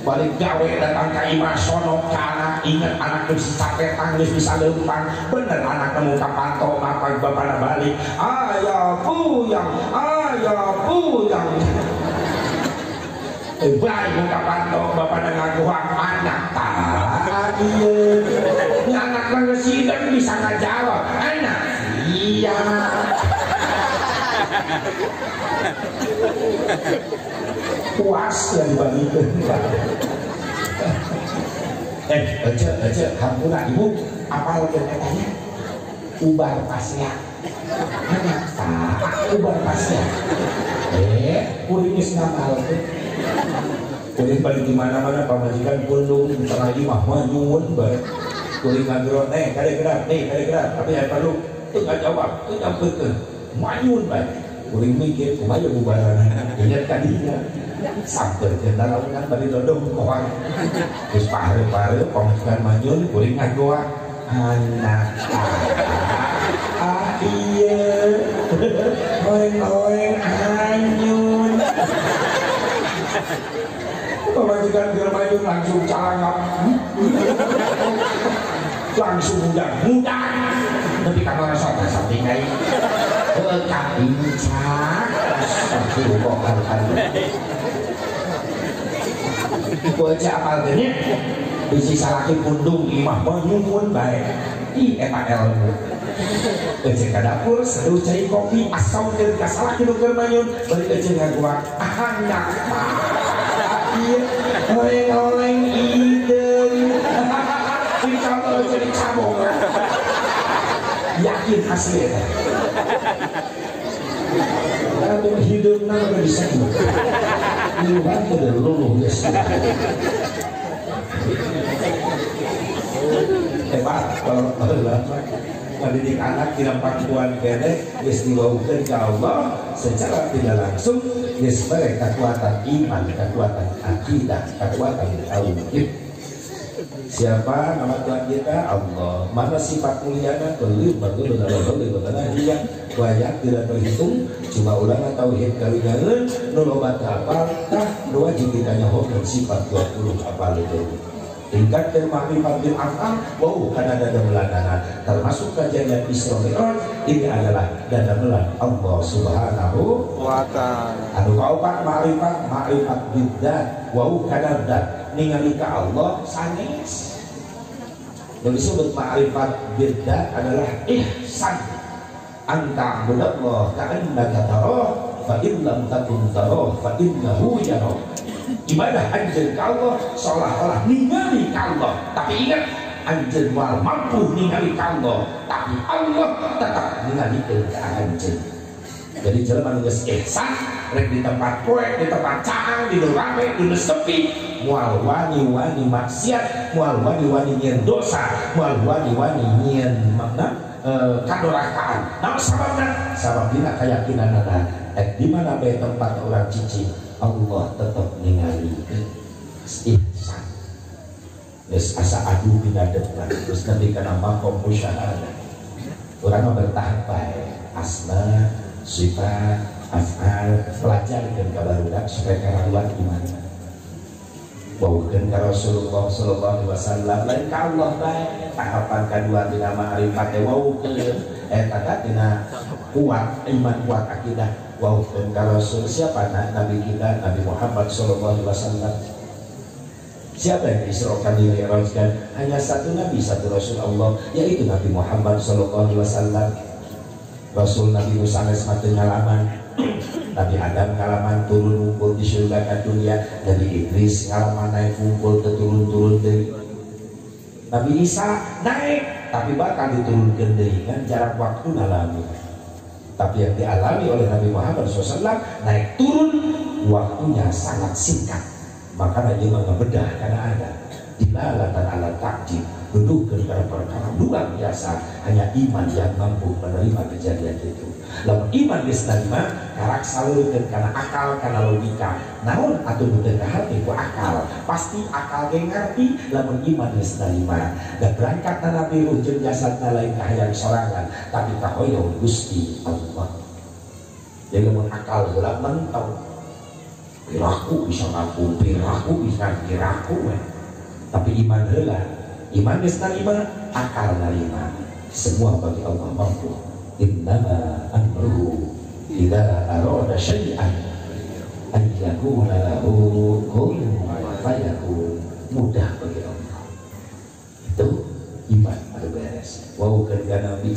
balik gawe datang ka imah sono ka anak inget anak geus capetan geus bisa leumpang bener anak nemu ka panto apa bapana balik aya puyang baik muka pantok bapak ngaguang anak ieu ini anak ngesideng bisa ngajawab anak iya puas yang dibandingkan aja hampura ibu apa lagi katanya ubar pasnya hanya tak ubah pasnya kuring geus ngamal teh kuring balik di mana-mana pamajikan pundung tengah imah manyun bareng kuring ngagero kade gerak tapi ya perlu teu ngajawab teu nyampeurkeun manyun bae kuring mikir kumaha bubaran ingat kadinya sampeurkeun lalaungan bari dodong koang geus pare-pare pamajikan manyun kuring ngagoa anak iya oeng-oeng anyun pemajikan germayun langsung calangap langsung mudang tapi kalau rasa samping kain kapincak tapi bokal kan bocah apal gini bisi salaki pundung imah manyun baik eta ilmu eceng ka dapur seduh cai kopi asal keur ka salaki nu keur manyun bari eceng ngaguak anak ieu oleng-oleng ideung dicontoh jadi cabong yakin hasilnya kalau hidup nama bisa ini bantu dan luluh guys hebat kalau mendidik anak tidak pangkuan kene geus diwaukeun ka Allah secara tidak langsung geus mere kekuatan iman, kekuatan akidah, kekuatan tauhid. Siapa nama Tuhan kita? Allah. Mana sifat mulianya? Beliau dia banyak tidak terhitung. Cuma ulama tauhid kalian nulobat apa? Nu wajib kita nyaho sifat 20 apa itu. Tingkat makrifat bil af'al wow karena dada melandangan termasuk kejadian Isra Mi'raj ini adalah dada melan Allah Subhanahu wa ta'ala anu kaopat makrifat bidzat wow karena dat ningali ka Allah sanes yang disebut makrifat bidzat adalah ihsan anta abudallah ka'annaka tarah fa in lam takun tarah fa innahu yarah ibadah anjeun ka Allah seolah-olah ningali ka Allah tapi ingat anjeun moal mampu ningali ka Allah tapi Allah tetap ningalikeun ka anjeun jadi jelema nu geus ihsan rek di tempat poe di tempat caang di nu rame di nu sepi moal wani-wani maksiat moal wani-wani nyieun dosa moal wani-wani nyieun makna kadurakaan namun sababna keyakinanna di mana bae tempat orang cici Allah tetap ningali ihsan terus asa adu binadepan terus nanti kena makom musyahadah orang bertahap baik asma sifat af'al pelajar dan kabarudak supaya karaduan gimana baukan ke Rasulullah sallallahu alaihi wasallam lain ka Allah baik tahapan kedua dina ma'rifat baukan eta dina kuat iman kuat akidah waukeun ka Rasul siapa Nabi kita Nabi Muhammad sallallahu alaihi wasallam siapa yang diisrokan dimi'rajkan hanya satu Nabi satu Rasul Allah yaitu Nabi Muhammad sallallahu alaihi wasallam Rasul Nabi Musa teu ngalaman Nabi Adam ngalaman turun ngumpul di surga ka dunia Nabi Idris ngalaman naik ngumpul teu turun-turun deui Nabi Isa naik tapi bakal diturunkeun deui kan jarak waktu nalami tapi yang dialami oleh Nabi Muhammad SAW naik turun waktunya sangat singkat makanya dia mengebedah karena ada dilalatan ala takjib duduk karena perkara luar biasa hanya iman yang mampu menerima kejadian itu lamun iman disnerima karak salurkeun karena akal karena logika namun atuh butuh hati ku akal pasti akal ge ngarti lamun iman disnerima dan berangkat Nabi ujung jasadna lain kahayang sorangan tapi kahoyong Gusti Allah jadi lamun akal heula mentau piraku bisa ngaku piraku bisa kiraku tapi iman heula iman disnerima akal narima semua bagi Allah mampu innama amruhu idza arada syai'an an yakuna lahu kun fayakun mudah bagi Allah itu iman ada beres wau kerja Nabi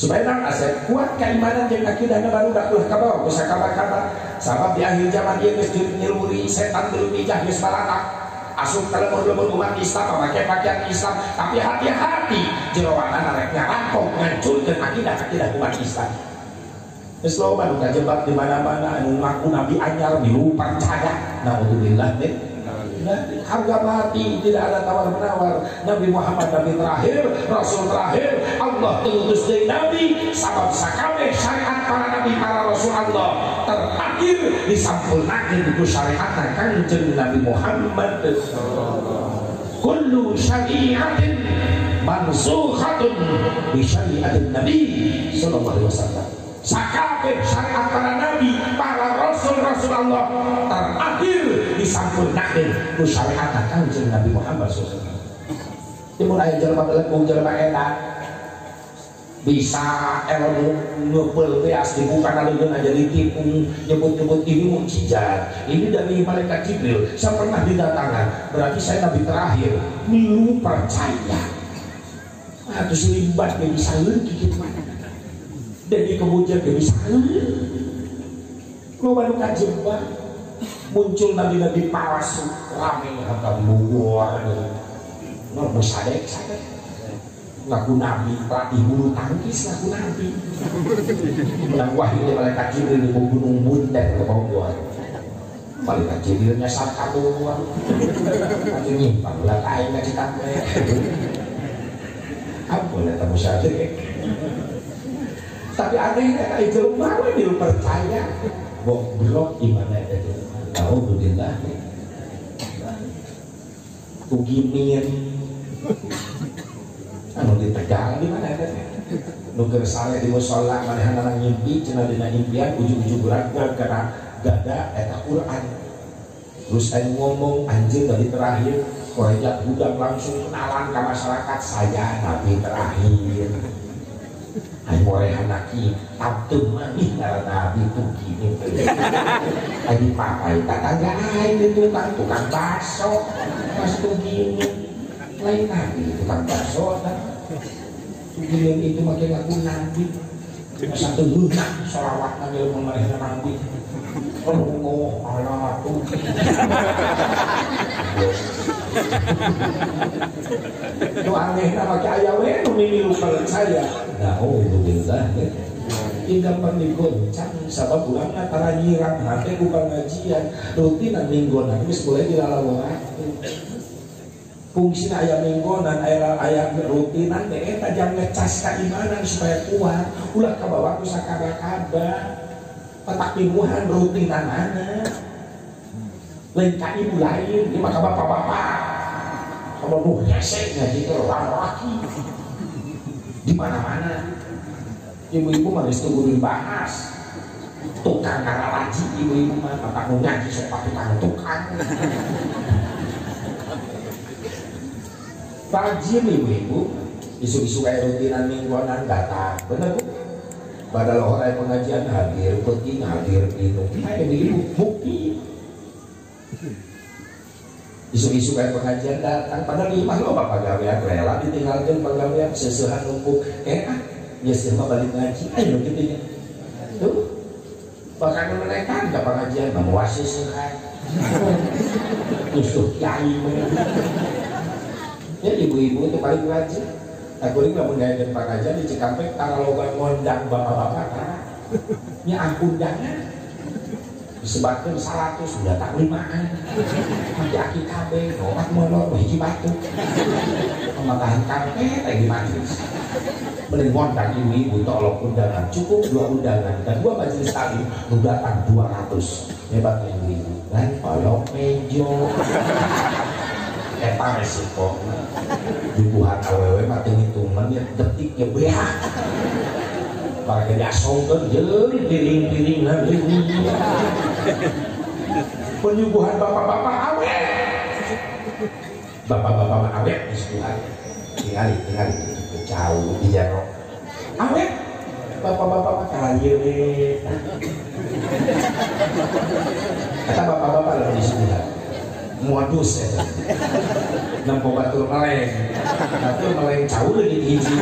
supaya nang asep kuat keimanan jeung akidahna baru dak ulah kabawa kusa kabar-kabar sabab di akhir zaman ieu geus nyeluri setan teu mijah geus balatak asup kalau mau umat Islam pakai pakaian Islam, tapi hati-hati jeroangan arek nyarangkong ngancurkeun akidah umat Islam. Geus loba nu kajebak di mana-mana anu ngaku nabi anyar dilupa percaya. Naudzubillah min harga mati, tidak ada tawar menawar. Nabi Muhammad nabi terakhir, rasul terakhir, Allah tulis dari nabi sabab sakabeh syariat para nabi para rasul Allah terakhir disampurnakeun ku syariat Kanjeng Nabi Muhammad. Kullu syari'atin mansukhatun bi syari'atin Nabi sallallahu alaihi wasallam. Sakabeh syariat para nabi, para rasul Allah terakhir disampurnakeun ku syariat Kanjeng Nabi Muhammad sallallahu alaihi wasallam. Timun aya jelema leumpung jelema eta bisa elmu ngeupel teh as dibuka naleugeun aja ditipung nyebut-nyebut ini mukjizat. Ini dari malaikat Jibril, saya pernah didatangkan. Berarti saya nabi terakhir. Milu percaya. Atuh silibat ge bisa leutik kitu mah. Dari kemudian dia bisa lu baru kajebak muncul nabi-nabi palsu rame harga buah nggak mau sadek ngaku nabi pelatih bulu tangkis ngaku nabi yang wahyu dari malaikat Jibril di gunung Bundar ke bawah malaikat Jibril nyasar kabuan nanti nyimpang lah kain ngaji tampe apa boleh tamu sadek. Tapi anehnya kayak jelema we dia percaya goblok gimana itu. Alhamdulillah. Kugimin. Anu di Tegal di mana teh? Nu keur sare di musala manehna ngimpi cenah dina impian ujug-ujug urang gara gada eta Quran. Terus aya ngomong anjing dari terakhir korejat budak langsung kenalan ke masyarakat saya nabi terakhir. Ay boleh anaki tabtung manih karena nabi tuh gini ay dipakai tetangga ay itu tukang bakso pas tuh gini lain nabi tukang bakso kan tuh gini itu makin aku nabi satu lunak sholawat nabi memerintah nabi oh Allah tuh itu aneh nama kaya we memilu percaya. Alhamdulillah tinggal pendigoncang sabab ulang antara nyirang nanti ku pengajian rutinan mingguan geus boleh dilalauan fungsi aya mingguan aya rutinan teh eta jang ngecas keimanan supaya kuat ulah kabawa ku sakaba-kaba petak mingguan rutinanana lain ka ibu lain di maka bapak-bapak sama nuh hese ngaji ke laki di mana-mana ibu-ibu mah geus teu dibahas tukang karalaji ibu-ibu mah bapak nu ngaji sok tukang rajin ibu-ibu isu-isu kayak rutinan mingguanan datang bener bu badal orang pengajian hadir penting hadir minum ayo ibu bukti isu-isu kayak pengajian datang padahal di imah lo bapak gawean rela ditinggalkan pegawaian sesuhan numpuk ya semua balik ngaji ayo gitu ya tuh bahkan menaikkan ke pengajian memuasis kan justru kiai ya ibu-ibu itu paling rajin aku ini gak mengajarkan pengajian di Cikampek kalau loba ngondang bapak-bapak ya ampun jangan disebabkan 100 sudah tak limaan nanti aki kabe ngomat molor hiji batu pematahan kabe lagi majlis mending ngondang ibu-ibu tolong undangan cukup 2 undangan dan 2 majelis taklim lu datang 200 hebatnya ibu-ibu kan polok mejo eta resiko dibuat awewe mati hitungan ya detiknya beha pakai diasongkeun jeung piring-piringan ini penyuguhan bapak-bapak awet bapak-bapak awet disuguhan tinggali jauh di jaro awet bapak-bapak kalanya kata bapak-bapak lagi disuguhan modus ya nempo batur meleng jauh lagi hiji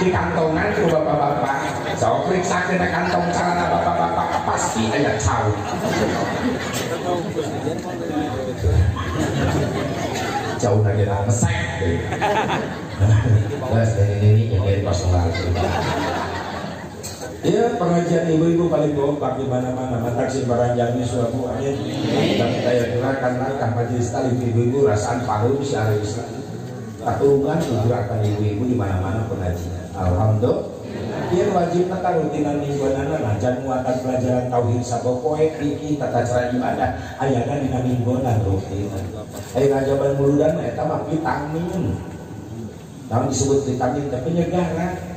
di kantongan ke bapak-bapak so periksa ke kantong celana bapak-bapak pasti ada jauh jauh lagi ngesek terus ini yang dari personal ya. Pengajian ibu-ibu paling kompak di mana-mana, taksim baranjang ini suatu amin. Dan saya dengarkan langkah majelis talim ibu-ibu rasaan paru syar'i Islam. Katurungan gerakan ibu-ibu di mana-mana pengajian. Alhamdulillah. Dia wajib tata rutinan mingguanana lancar muatan pelajaran tauhid sabopoe riki tata cara ibadah ayana dina mingguanan rutin. Ngajaban muludan eta mah vitamin. Namun disebut vitamin tapi penyegaran.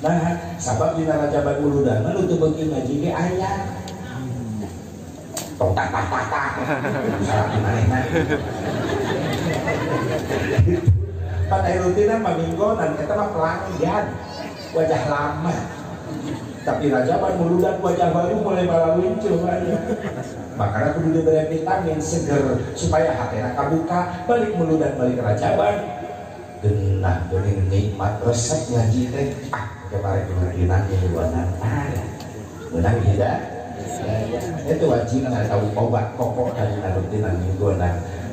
Nah, sabab dina rajaban muludan nutup beuki ngaji ge aya. Tong tak. Salah manehna. Pada rutinan mah mingguan eta mah pelanggan. Wajah lama. Tapi rajaban muludan wajah baru mulai muncul aja. Makanya kudu diberi vitamin seger supaya hatena kabuka balik muludan balik rajaban. Genah geuning nikmat resep ngaji teh. Kemarin nanti buatan menang tidak itu wajib tahu obat pokok dari rutinan mingguan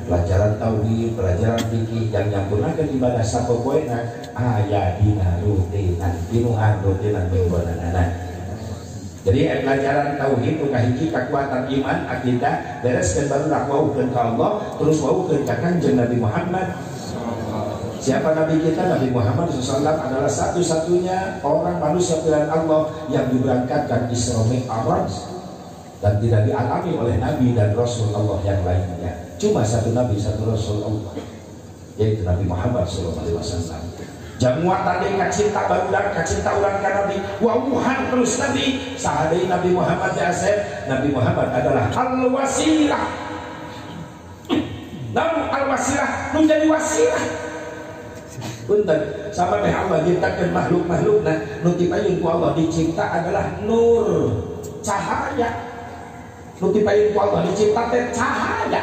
pelajaran tauhid pelajaran fikih yang nyampurnakeun ibadah sapopoena aya dina rutinan pinuhan rutinan mingguan. Jadi pelajaran tauhid uga hiji kekuatan iman akidah bereskeun baru waukeun ka Allah terus waukeun ka Kanjeng Nabi Muhammad. Siapa Nabi kita? Nabi Muhammad SAW adalah satu-satunya orang manusia pilihan Allah yang diberangkatkan Isra Mi'raj dan tidak dialami oleh Nabi dan Rasul Allah yang lainnya. Cuma satu Nabi, satu Rasul Allah, yaitu Nabi Muhammad SAW. Jamuat tadi kacinta barudak, kacinta ulang ka Nabi, wawuhan terus Nabi. Sahadai Nabi Muhammad Asep, Nabi Muhammad adalah al-wasilah. Namun al-wasilah menjadi wasilah. Punten sama deh Allah ciptakan makhluk-makhluk nah nutipayun ku Allah dicipta adalah nur cahaya. Nutipayun ku Allah dicipta teh cahaya.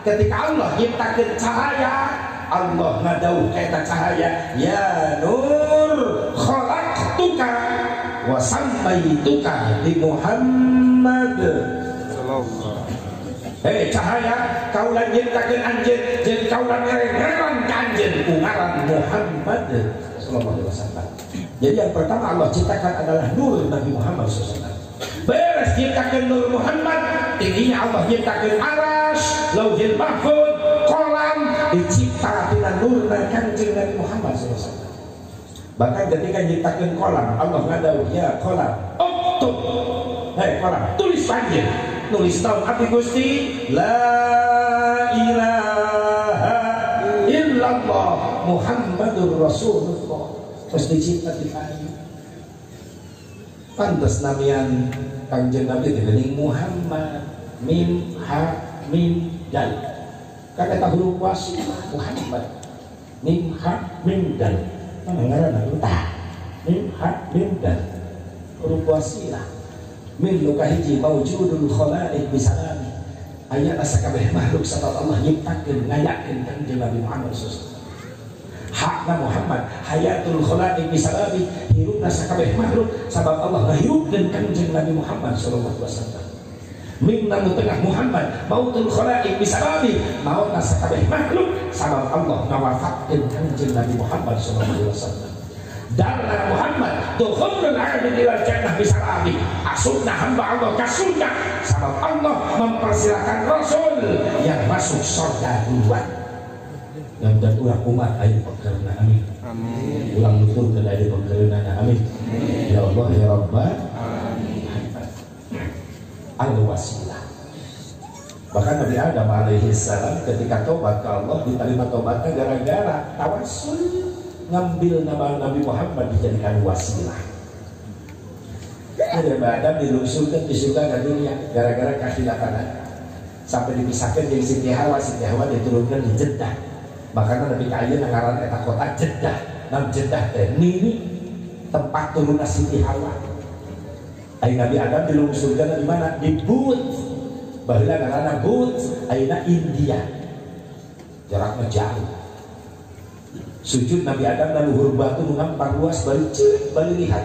Ketika Allah ciptakan cahaya, Allah ngadauh eta cahaya, ya nur khalaqtuka wa sammaituka bi Muhammad. Hei cahaya, kaulan nyiptakeun anjeun jeung kaulan ngerereran ka anjeun ku ngaran Muhammad sallallahu alaihi wasallam. Jadi yang pertama Allah ciptakan adalah nur Nabi Muhammad sallallahu alaihi wasallam. Beres ciptakeun nur Muhammad, tingginya Allah ciptakeun arasy, lauhil mahfuz, qalam, dicipta tina nur Kanjeng Nabi Muhammad sallallahu alaihi wasallam. Bahkan ketika ciptakeun qalam, Allah ngadauh ya qalam, uktub. Hei qalam, tulis panjang. Nulis tahun hati Gusti la ilaha illallah Muhammadur Rasulullah. Terus dicipta di kayu. Pantes namian Kanjeng Nabi digening Muhammad mim ha mim dal. Kan eta huruf wasilah Muhammad mim ha mim dal. Mana ngaranna tah mim ha mim dal. Huruf wasilah. Min luka hiji mawjudul khalaiq bisalami ayat asakabeh makhluk sabab Allah nyiptakeun ngayakeun Kanjeng Nabi Muhammad sallallahu alaihi wasallam. Hakna Muhammad hayatul khalaiq bisalami hirupna sakabeh makhluk sabab Allah ngahirupkeun Kanjeng Nabi Muhammad sallallahu alaihi wasallam. Min nanu tengah Muhammad mautul khalaiq bisalami mautna sakabeh makhluk sabab Allah ngawafatkeun Kanjeng Nabi Muhammad sallallahu alaihi wasallam. Darna Muhammad dukhulul abdi ilal jannah bisalami asubna hamba Allah ka surga sabab Allah mempersilahkan Rasul yang masuk surga duluan. Yang dan ulah umat ayo pekerna amin. Amin. Ulang nutur ke dari pekerna amin. Ya Allah ya Rabbal alamin. Al-wasilah. Bahkan Nabi Adam alaihi salam ketika tobat ke Allah diterima tobatnya gara-gara tawassul. Ngambil nama Nabi Muhammad dijadikan wasilah. Ada Adam dilungsurkan di surga ke dunia gara-gara kekhilafan sampai dipisahkan dari Siti Hawa diturunkan di Jeddah. Makanya Nabi kaya ngaran eta kota Jeddah. Nam Jeddah teh ini tempat turunnya Siti Hawa. Nabi Adam dilungsurkan di mana? Di Bud. Baheula ngaranna Bud, ayeuna India. Jaraknya jauh. Sujud Nabi Adam dan luhur batu mengampar luas balik lihat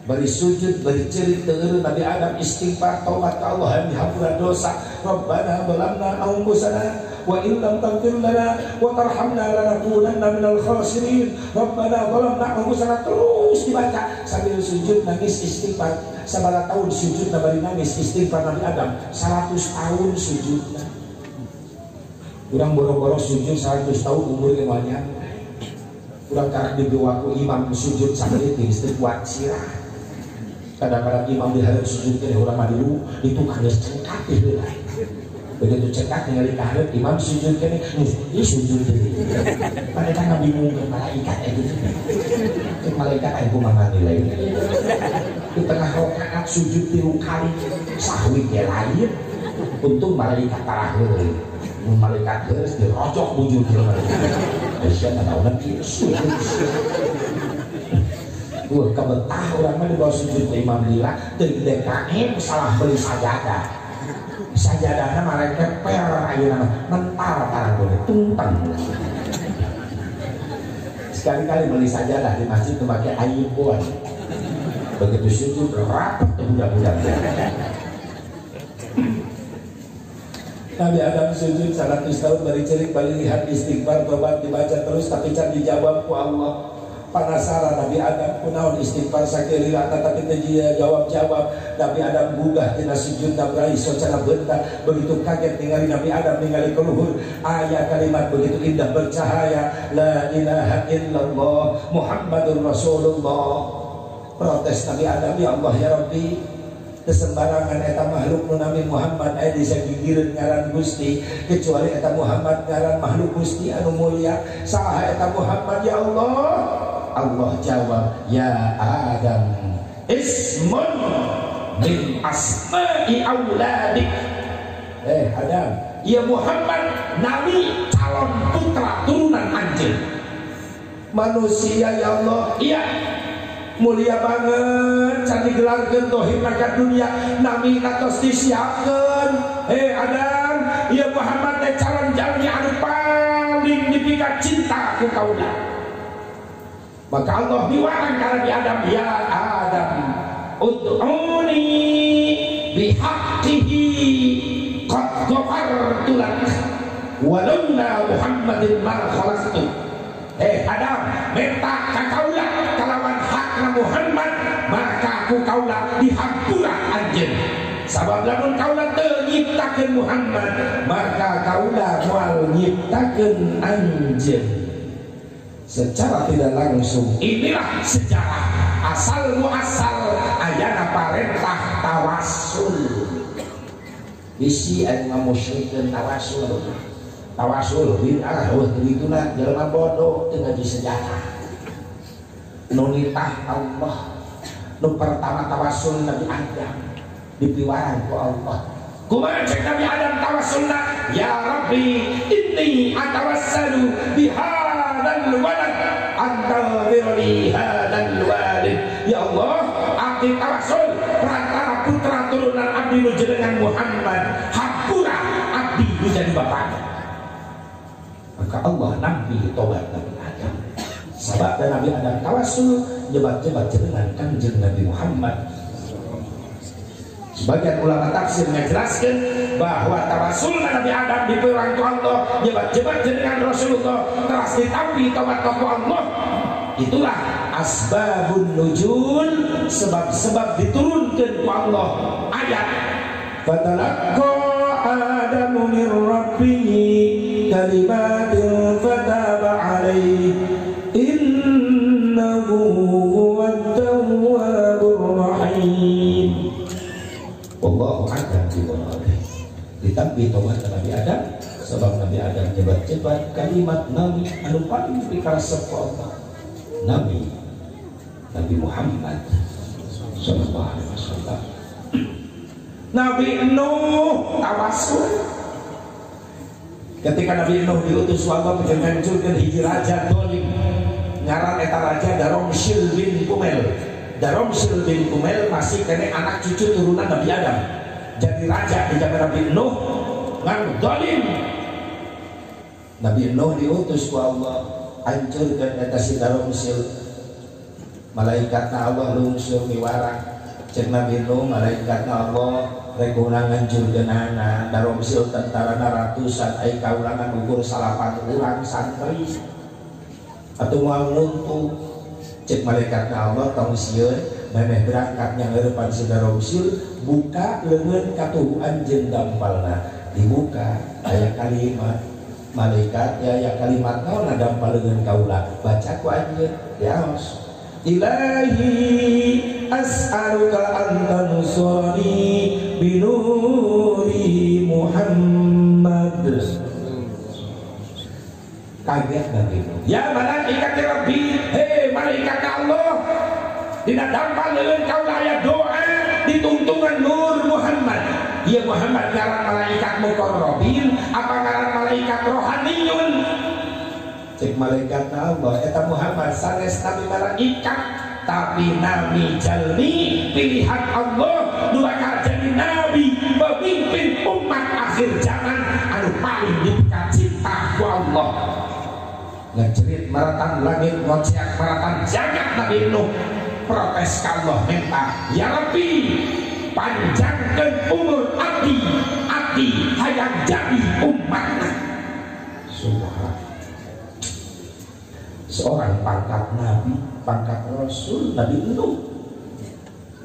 beri sujud, beri cerita Nabi Adam istighfar taubat ke Allah dihampura dosa. Rabbana zalamna anfusana wa in lam taghfir lana wa tarhamna lanakunanna minal khasirin. Rabbana zalamna anfusana, terus dibaca sambil sujud nangis istighfar. Sabara tahun sujud bari nangis istighfar Nabi Adam 100 tahun sujudna. Urang boro-boro sujud 100 tahun umur banyak. Urang karek digewaku imam sujud sambil istighfar sirah. Kadang-kadang imam diharap sujud ke orang mah dulu itu kades cengkat itu lah. Begitu cengkat tinggal diharap imam sujud ke ini sujud deh. Mereka nggak bingung ke malaikat itu. Malaikat aku mah nilai. Di tengah rakaat sujud 3 kali sahwi ke lain. Untung malaikat parah heuh. Malaikat geus dirojok bujur ke malaikat. Sia nanaonan kieu sujud. Kebetah orang mah dibawa sujud ke imam lila teu DKM salah beli sajadah. Sajadahna malaikat per ayeuna mental tarang boleh tuntang. Sekali-kali beli sajadah di masjid teu make ayuan. Begitu sujud rapat budak-budak. Nabi Adam sujud 100 tahun bari cerik balik lihat istighfar tobat dibaca terus tapi can dijawab ku Allah. Penasaran Nabi Adam kunaon istighfar sakeureula tapi teu jawab. Nabi Adam gugah tina sujud Nabi socana bentar begitu kaget ningali Nabi Adam ningali keluhur aya kalimat begitu indah bercahaya la ilaha illallah Muhammadur Rasulullah. Protes Nabi Adam, ya Allah ya Rabbi kesembarangan eta makhluk nu nami Muhammad aya di sagigireun ngaran Gusti kecuali eta Muhammad ngaran makhluk Gusti anu mulia. Saha eta Muhammad ya Allah? Allah jawab, ya Adam ismun min asma'i auladik. Adam, ya Muhammad nabi calon putra turunan anjeun. Manusia ya Allah, iya mulia banget can digelarkeun tauhid ka dunia nabi katos disiapkeun. Adam, ya Muhammad teh calon jalmi anu paling dipika cinta ku kaula. Maka Allah biwarang karena di Adam, ya Adam ud'uni bihaqqihi qad ghafartu lak walunna Muhammadin mar khalaqtu. Adam minta ka kaula kalawan hakna Muhammad maka ku kaula dihampura anjeun. Sabab lamun kaula teu nyiptakeun Muhammad maka kaula moal nyiptakeun anjeun. Secara tidak langsung inilah sejarah asal muasal ayana parentah tawasul. Bisi anu ngamusyrikeun tawasul bid'ah weh dituna jelema bodoh teu ngaji sejarah. Nu nitah Allah nu pertama tawasul Nabi Adam dipiwarang ku Allah. Kumaha cek Nabi Adam tawasulna? Ya Rabbi inni atawassalu bihadzal walad antalbirli hadzal walid. Ya Allah, abdi tawasul perantara putra turunan abdi nu jenengan Muhammad hampura abdi nu jadi bapakna. Maka Allah nampi tobat Nabi Adam. Sabab Nabi Adam tawasul jebat-jebat jenengan Kanjeng Nabi Muhammad. Sebagian ulama tafsir menjelaskan bahwa tawasul Nabi Adam dipegang ku Allah jebat-jebat jenengan Rasulullah teras ditampi tobat ku Allah. Itulah asbabun nuzul, sebab-sebab diturunkan ku Allah ayat fatalaqqa Adamu min rabbih kalimatin fataba alaihi innahu huwat tawwabur rahim. Wallahu a'lam bishawab. Ditampi tobat Nabi Adam sebab Nabi Adam jebat-jebat kalimat Nabi anu paling dikaresep ku Allah. Nabi Muhammad sallallahu alaihi wasallam. Nabi Nuh tawasul. Ketika Nabi Nuh diutus Allah mengancurkan hiji raja dolim ngaran eta raja Daromsil bin Kumel. Daromsil bin Kumel masih kene anak cucu turunan Nabi Adam. Jadi raja di zaman Nabi Nuh ngan dolim. Nabi Nuh diutus ku Allah hancurkan eta si Daromsil. malaikatna Allah lungsur miwarang cek Nabi Nuh malaikatna Allah rekunangan jurgenana daromsil tentarana ratusan ai kaulangan ukur salapan urang santri atau mau nuntu cek malaikatna Allah tong sieun memeh berangkat yang harapan daromsil buka leungeun katuhuan jeung dampalna dibuka aya kalimat malaikat ya kalimat naon dampal leungeun kaula baca ku anjeun yaos Ilahi as'aluka an tansurani binuri Muhammad. Kaget Nabi Nuh. Ya malaikat Rabbi, hei malaikat Allah, dina dampal leungeun kaula aya doa dituntungan Nur Muhammad. Ya Muhammad ngaran malaikat muqarrabin apa ngaran malaikat rohaniyun? Cek malaikat Allah eta Muhammad sanes nabi malaikat tapi nabi jalmi pilihan Allah nu bakal jadi nabi pemimpin umat akhir zaman anu paling dikacita ku Allah ngecerit maratan langit ngociak maratan jagat Nabi Nuh protes ka Allah minta ya Rabbi panjangkeun umur abdi hayang jadi umatna subhanallah. Seorang pangkat nabi, pangkat rasul, Nabi Nuh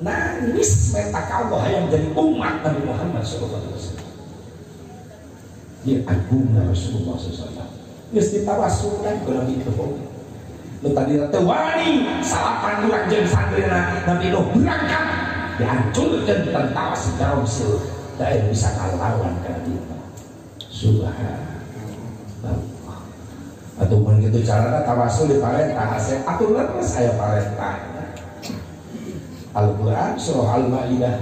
nangis minta ka Allah yang jadi umat Nabi Muhammad SAW. Dia agungna Rasulullah SAW. Geus ditawassulan ku Nabi Nuh. Nu tadi teh wani salapan urang jeung santrina Nabi Nuh berangkat dihancurkeun tentara Daromsil da bisa kalawan ka Nabi Nuh. Subhanallah. Atau pun gitu caranya tawasul di parentah asep atur leres saya parentah Al-Quran surah Al-Ma'idah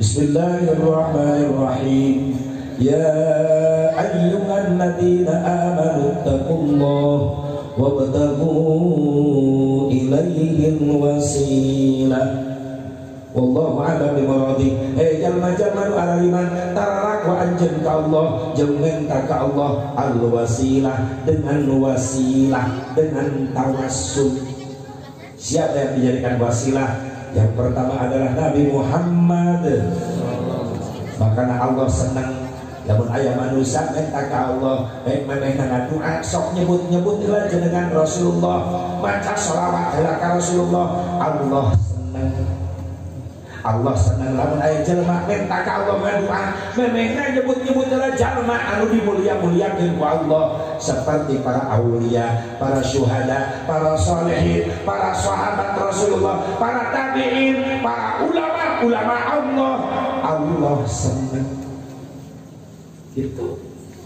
Bismillahirrahmanirrahim Ya ayyuhan ladina amanu taqullah wabtaghu ilaihil wasilah wallahu a'lam bimuradih. Hei jalma-jalma nu araliman tararak wa anjeun ka Allah jeung minta ka Allah al-wasilah dengan tawassul. Siapa yang dijadikan wasilah? Yang pertama adalah Nabi Muhammad. Makanya Allah senang lamun aya manusia minta ka Allah baik manehna doa sok nyebut-nyebut heula jenengan Rasulullah maca shalawat heula ka Rasulullah Allah senang lamun aya jelema minta ka Allah ngadoa memehna nyebut-nyebut heula jalma anu dimulia-muliakeun ku Allah seperti para aulia, para syuhada, para sholihin, para sahabat Rasulullah, para tabi'in, para ulama Allah senang gitu.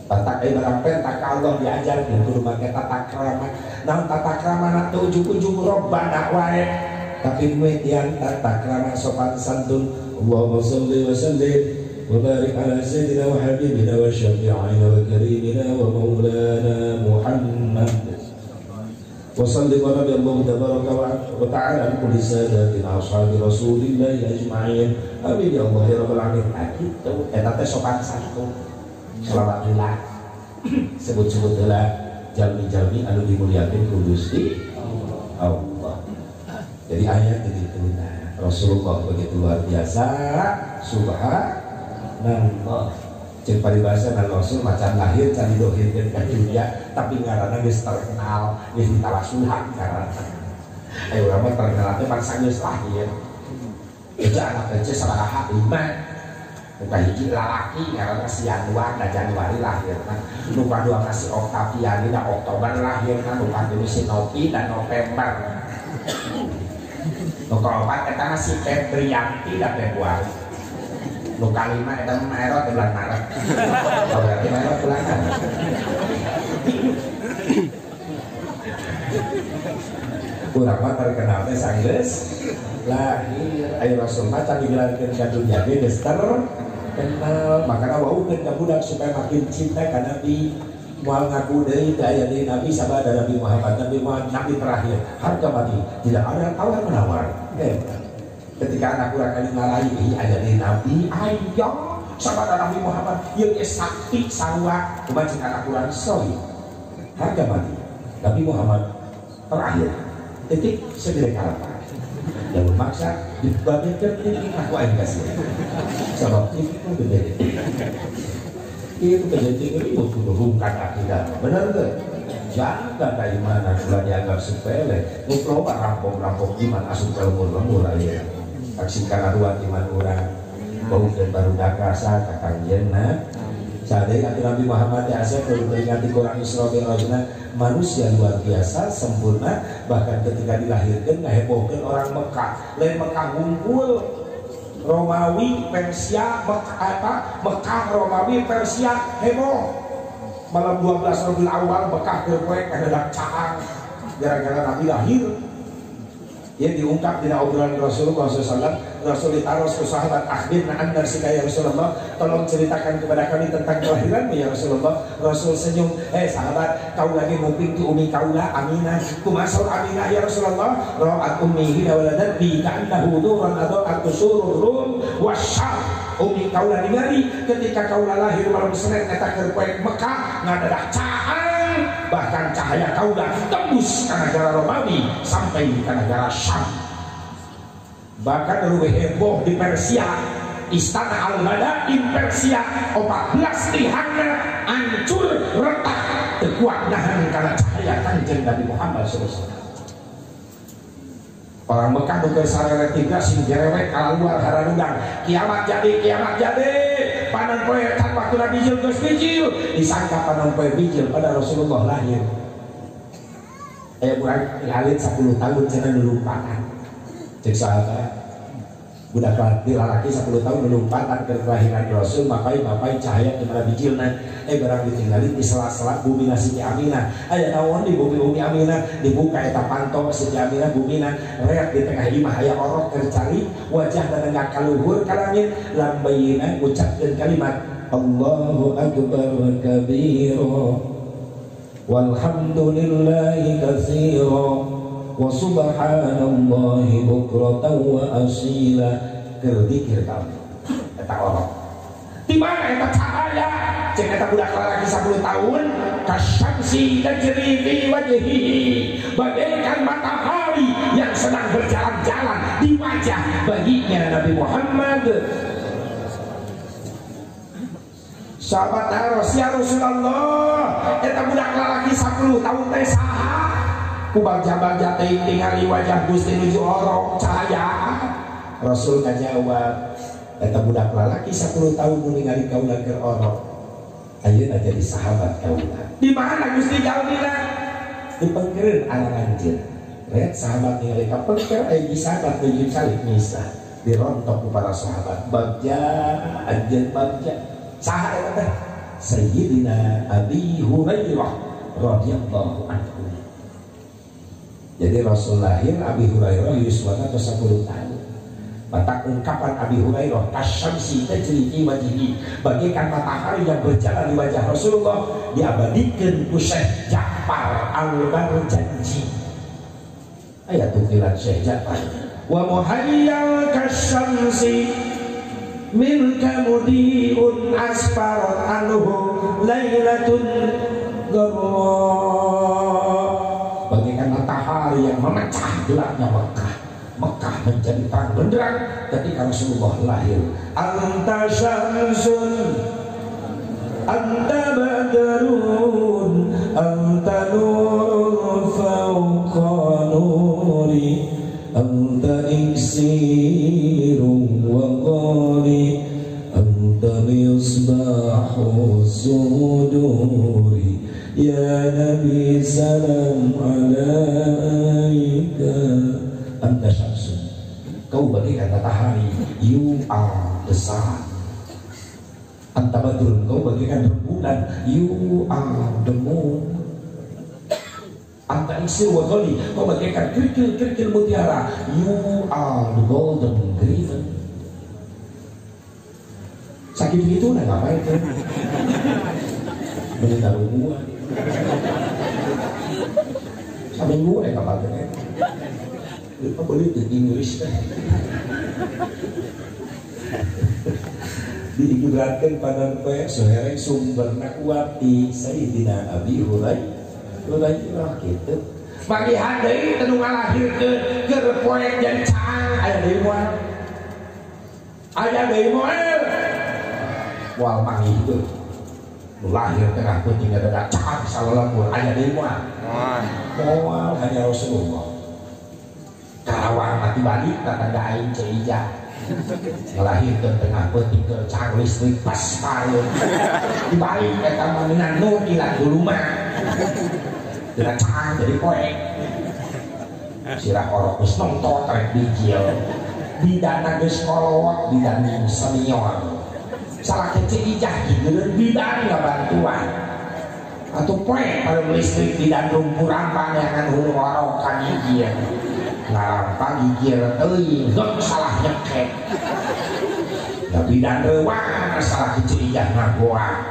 Tata ibarat pentak Allah diajarkeun kudu make tata krama. Naon tata krama teh ujug-ujug robbana wae. Tapi kemudian tata krama sopan santun. Allahumma shalli wa sallim wa barik ala sayyidina wa habibina wa syafi'ina wa karimina wa maulana Muhammad. Wa salli wa nabi Allah tabaraka wa ta'ala an kulli sadatina ashabi Rasulillah ajma'in. Amin ya Allah ya rabbal alamin. Kitu eta teh sopan santun. Shalawat heula sebut-sebut heula jalmi-jalmi anu dimuliakeun ku Gusti Allah. Jadi ayat itu Rasulullah begitu luar biasa subhanallah. Jeung paribasa Rasul macan lahir can didohirkeun ka dunya tapi ngaranna geus terkenal geus ditawassulan ngaranna. Ayo urang mah terkenal teh bangsa geus lahir. Eta anak kecil sabaraha 5 bukan hiji lalaki karena si Januari dan Januari lahirna lupa dua kasih Oktaviani dan Oktober lahirna lupa dulu si Novi dan November lupa opat kita si Febrianti dan Februari lupa 5 itu Maret bulan Maret berarti Maret bulan Maret kurang mah terkenalnya sanggeus lahir ayo Rasul macan digelarkeun ka dunya ge geus kenal makanya waukeun ka budak supaya makin cinta ka Nabi moal ngaku deui teh aya deui Nabi sabada Nabi Muhammad Nabi terakhir harga mati tidak ada tawar menawar ketika anak urang kali ngarahi aya deui Nabi ayo sabada Nabi Muhammad ieu ge sakti sarua kumaha cing anak urang soi harga mati Nabi Muhammad terakhir titik segede kalapa yang memaksa dibandingkan ini aku aja kasih sebab itu gede itu kejadian ini butuh rungkat akidah benar gak? Jaga keimanan sudah dianggap sepele ngumpul rampok-rampok iman asup ke lemur-lemur aja aksikan aduan iman orang bau dan baru dakasa kakang jenna sadai kata Nabi Muhammad ya asal kalau peringati Quran Isra Mi'rajna manusia luar biasa sempurna bahkan ketika dilahirkan ngehebohkan orang Mekah lain Mekah ngumpul Romawi Persia Mekah Romawi Persia heboh malam 12 Rabiul Awal Mekah berpoek ada cahang gara-gara Nabi lahir yang diungkap di obrolan Rasulullah SAW. Rasul ditaros ke sahabat akhirnya anda ya Rasulullah tolong ceritakan kepada kami tentang kelahiranmu ya Rasulullah. Rasul senyum sahabat kau lagi nguping tu umi kaulah Aminah kumasur Aminah ya Rasulullah ra'at ummihi waladat bi ka'annahu nuran adha'at usurur wasyar umi kaulah ningali ketika kaulah lahir malam Senin eta keur poe Mekah ngadadak cahang bahkan cahaya kaulah tembus ke negara Romawi sampai ke negara Syam bahkan lebih heboh di Persia Istana Al-Madain Persia 14 tihangna hancur retak tekuat nahan karena cahaya kanjeng Nabi Muhammad SAW. Orang Mekah nuker sarere tiga sing jerewek kaluar haranudang kiamat jadi panon poe tan waktu Nabi bijil geus bijil disangka panon poe bijil pada Rasulullah lahir budak alit 10 tahun cenah numpatan cek sahabat budak lalaki 10 tahun numpatan ke kelahiran Rasul mapai cahaya di mana bijilna barang ditinggalin di sela-sela bumi Siti Aminah aya naon di bumi Aminah dibuka eta panto Siti Aminah bumina reak di tengah imah aya orok tercari wajah dan enggak kaluhur kalamin lambayina ucapkeun kalimat Allahu akbar kabira walhamdulillahi katsira wa subhanallahi bukratan wa asila keur dikir kamu eta orok di mana eta cahaya cek eta budak laki 10 tahun kasyamsi tajri fi wajhihi bagaikan matahari yang sedang berjalan-jalan di wajah baginya Nabi Muhammad. Sahabat taros ya Rasulullah eta budak laki 10 tahun teh saha ku bagja-bagja teh tingali wajah Gusti nuju orok cahaya Rasul ngajawab eta budak lalaki 10 tahun ningali kaula keur orok ayeuna jadi sahabat kaula di mana Gusti jaulina di pengkereun alanganjeun rek sahabat ningali ka pengker aya sahabat teu salib misa dirontok ku para sahabat bagja anjeun bagja saha eta teh Sayyidina Abi Hurairah radhiyallahu anhu. Jadi Rasul lahir Abi Hurairah yuswana 10 tahun. Mata ungkapan Abi Hurairah kasyamsi tajri fi wajhihi bagaikan matahari yang berjalan di wajah Rasulullah diabadikan ku Syekh Ja'far Al-Barjanji. Ayat tukilan Syekh Ja'far wa muhayyal kasyamsi milka mudiun asfarat anhu lailatun gharra bagaikan matahari yang memecah gelapnya Mekah menjadi terang benderang ketika Rasulullah lahir. Anta syamsun anta badrun anta nurun fawqa nuri anta iksirun wa qari anta misbahu suduri ya Nabi salam alaika anta syamsun kau bagaikan matahari you are the sun anta badrun kau bagaikan rembulan you are the moon anta iksir wa ghali kau bagaikan kerikil mutiara you are the golden griffin sakit begitu nah ngapain kan meninggal umur sampai gue kapal kan apa boleh di Inggris kan diibaratkan pada sehereng sumber nakwati Sayyidina Abi Hurairah gitu bagi handai tenu ngalahirkeun keur poek jadi cang aya deui moal moal manggih itu nu lahir tengah peuting dadak cang salelembur aya deui moal hanya Rasulullah Karawang mati balik tatangga aing Ceija ngelahirkeun tengah peuting keur cang listrik pas pareun dibalik eta meuningan nu ilang dulu mah dengan cang jadi poek sirah orok geus nongtot rek dijil bidana geus kolot bidan senior salah kece ijah gideun bidan ngabantuan atuh poek pareum listrik bidan lumpur rampang yang hulu orok kan hijieun ngarampang gigir euy geus salah nyekek ya bidan reuang salah kece ijah ngagoang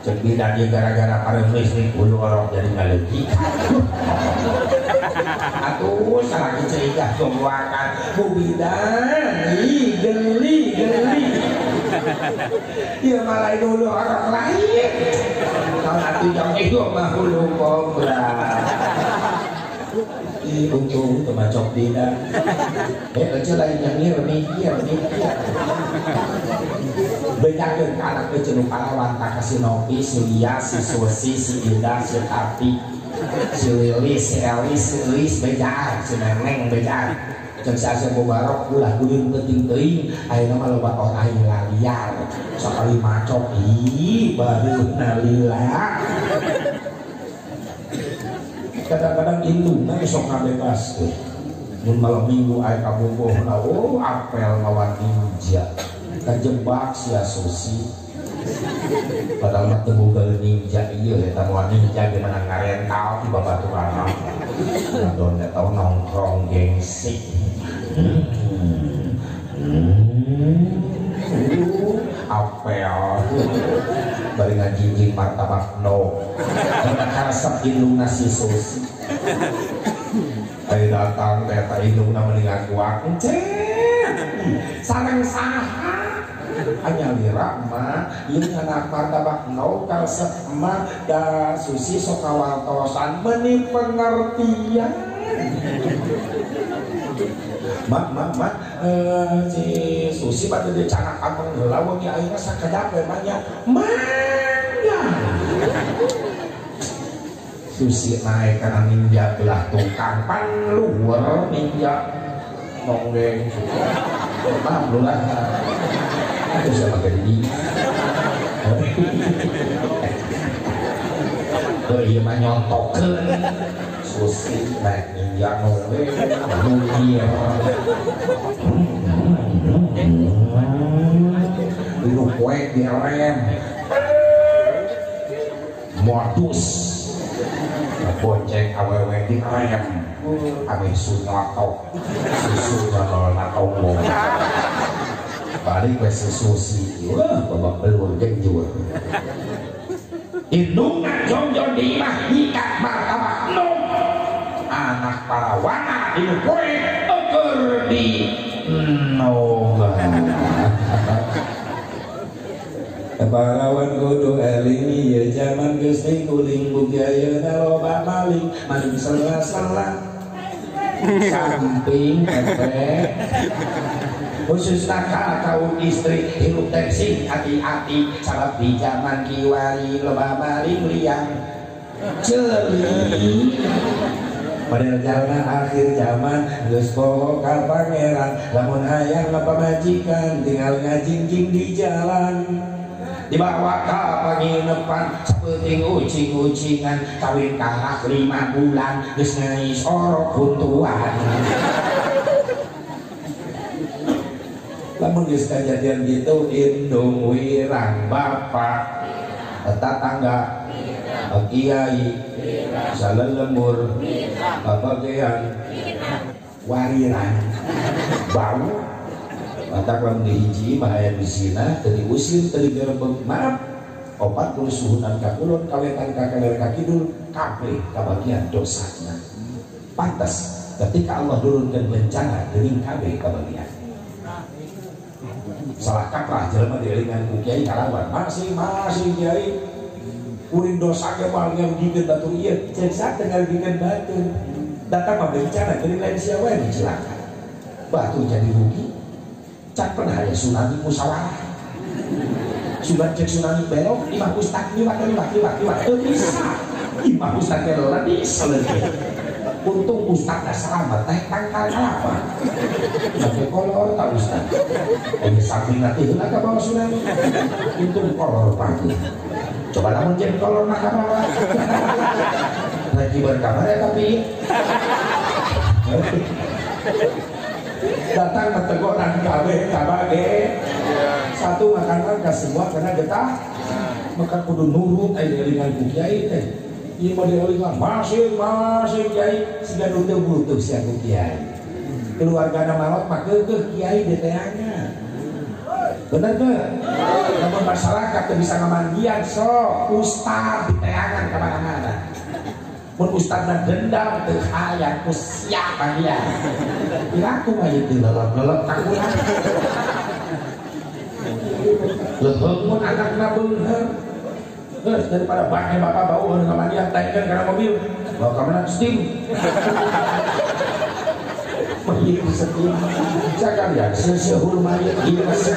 cek bidan dia gara-gara pareum listrik hulu orok jadi ngaleutik atuh salah kece ijah gogoakan bu bidan ih geli ieu malah hulu orok lain kalau atuh yang itu mah hulu kobra untung temacok tidak aja lain yang mikir bedakeun ka anak teh cenah Palawan tak kasih Nopi si Lia si Susi si Indah si Tati si Lilis si Elis si Lis bejaan si Neneng bejaan jeung si Asep Mubarok ulah geudeung penting teuing ayeuna mah loba orang liar sakali macok ih bareuna lila kadang-kadang indungna sok ngabebas tuh mun malam minggu aya kabumbuhna apel lawan ninja kajebak sia Susi padahal mah teu boga ninja ieu eta moal ninja ge menang ngarental di babaturan ngadon eta nongkrong gengsi apel bari ngajinjing martabak no karena karesep indungna si Susi ay datang eta indungna mendingan kuak sareng saha hanya lira mah ieu anak martabak no karesep mah da Susi sok kawartosan meuni pengertian mak si Susi pada dia canak kampung heula wengi ayeuna sakedap we manya mangga Susi naik kana ninja belah tukang pan luhur ninja nonggeng maaf lulah itu sama gede ieu mah nyontokeun Susi naik ninja nonggeng dunia dulu poek di rem modus bonceng awewe di rem ame sunyoto susu janol natongo balik ke Susi babak belur genjur indungna jongjon di imah ikat martabak nom anak Parawana dinu poek eker di Parawan kudu eling ieu jaman geus kuling bugayeuna loba maling sela-sela samping efek khususna ka kaum istri hirup teksing hati-hati sabab di zaman kiwari loba maling liang ceuli padahal jalan akhir zaman geus poho ka pangeran lamun hayang ngapamajikan tinggal ngajingjing di jalan dibawa ka panginepan saeuting ucing-ucingan kawin karak 5 bulan geus ngais orok buntuan lamun geus kajadian gitu indung wirang bapak tetangga kiai salelembur babagean wariran bau matak lamun dihiji bahaya bisina teu diusir teu digerebeg maaf 40 suhunan ka kulon kawetan ka kaler ka kidul kabeh kabagian dosana pantes ketika Allah turunkan bencana geuning kabeh kabagian salah kaprah jelema dielingan ku kiai kalawan masih kiai kuring dosa ke mal ngarugikan batu iya cek sakit ngarugikan batu datang pembicara dari lain siapa yang dicelakan batu jadi rugi cak pernah ya tsunami musyawarah sudah cek tsunami belok imam ustad liwat bisa imam ustad belok bisa lagi untung ustad gak selamat teh tangkal apa pakai kolor tak ustad ini samping nanti itu nak bawa tsunami untung kolor pagi coba namun jadi kolor nak bawa lagi berkamar ya tapi datang ketegoran kabage satu makanan ke semua karena getah maka kudu nurut aja dengan ku kiai teh ieu mah diolingan masing kiai siga nu teu butuh sia ku kiai keluargana malot mah keukeuh kiai di teangan bener teu namun masyarakat teu bisa ngamandian sok ustad di teangan ka mana-mana mun ustadna dendam teu hayang ku siapa dia iraku mah ieu lelep-lelep ka urang leuheung mun anakna beungheur daripada baknya bapak bau dengan mandian taikkan karena mobil bawa ke mana steam begitu steam cakap ya sesehul mayat ini masih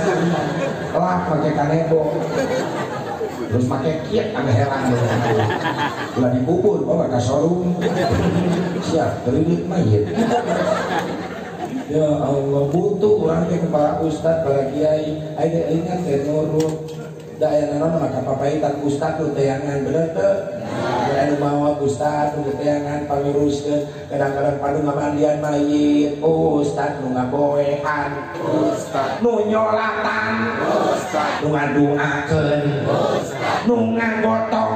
kelap pakai kanebo terus pakai kiat agak heran udah dikubur bawa ke showroom siap keridik mayat ya Allah butuh orangnya kepala ustad kepala kiai ada ingat ya nurut daya nanon maka papaitan ustad lu teangan bener tuh ada bawa ustad lu teangan panguruskeun kadang-kadang padu ngamandian mayit ustad nu ngaboehan ustad nu nyolatan ustad nu ngaduakeun ustad nu ngagotong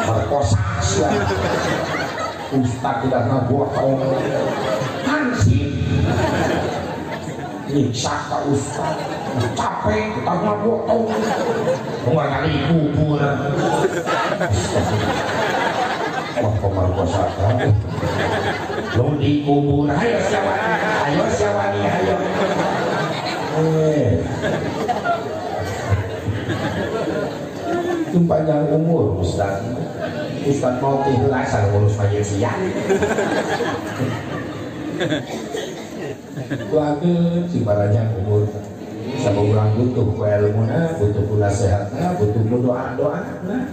merkosa ustad tidak ngagotong hansip nyiksa ka ustad capek kita ngagotong nggak kali kubur wah pemerkosaan lu dikubur ayo syawani ayo itu panjang umur ustad mau tihlasan ngurus mayat siang itu agak si baranya umur sama orang butuh ilmunya butuh pula sehatnya butuh doa nah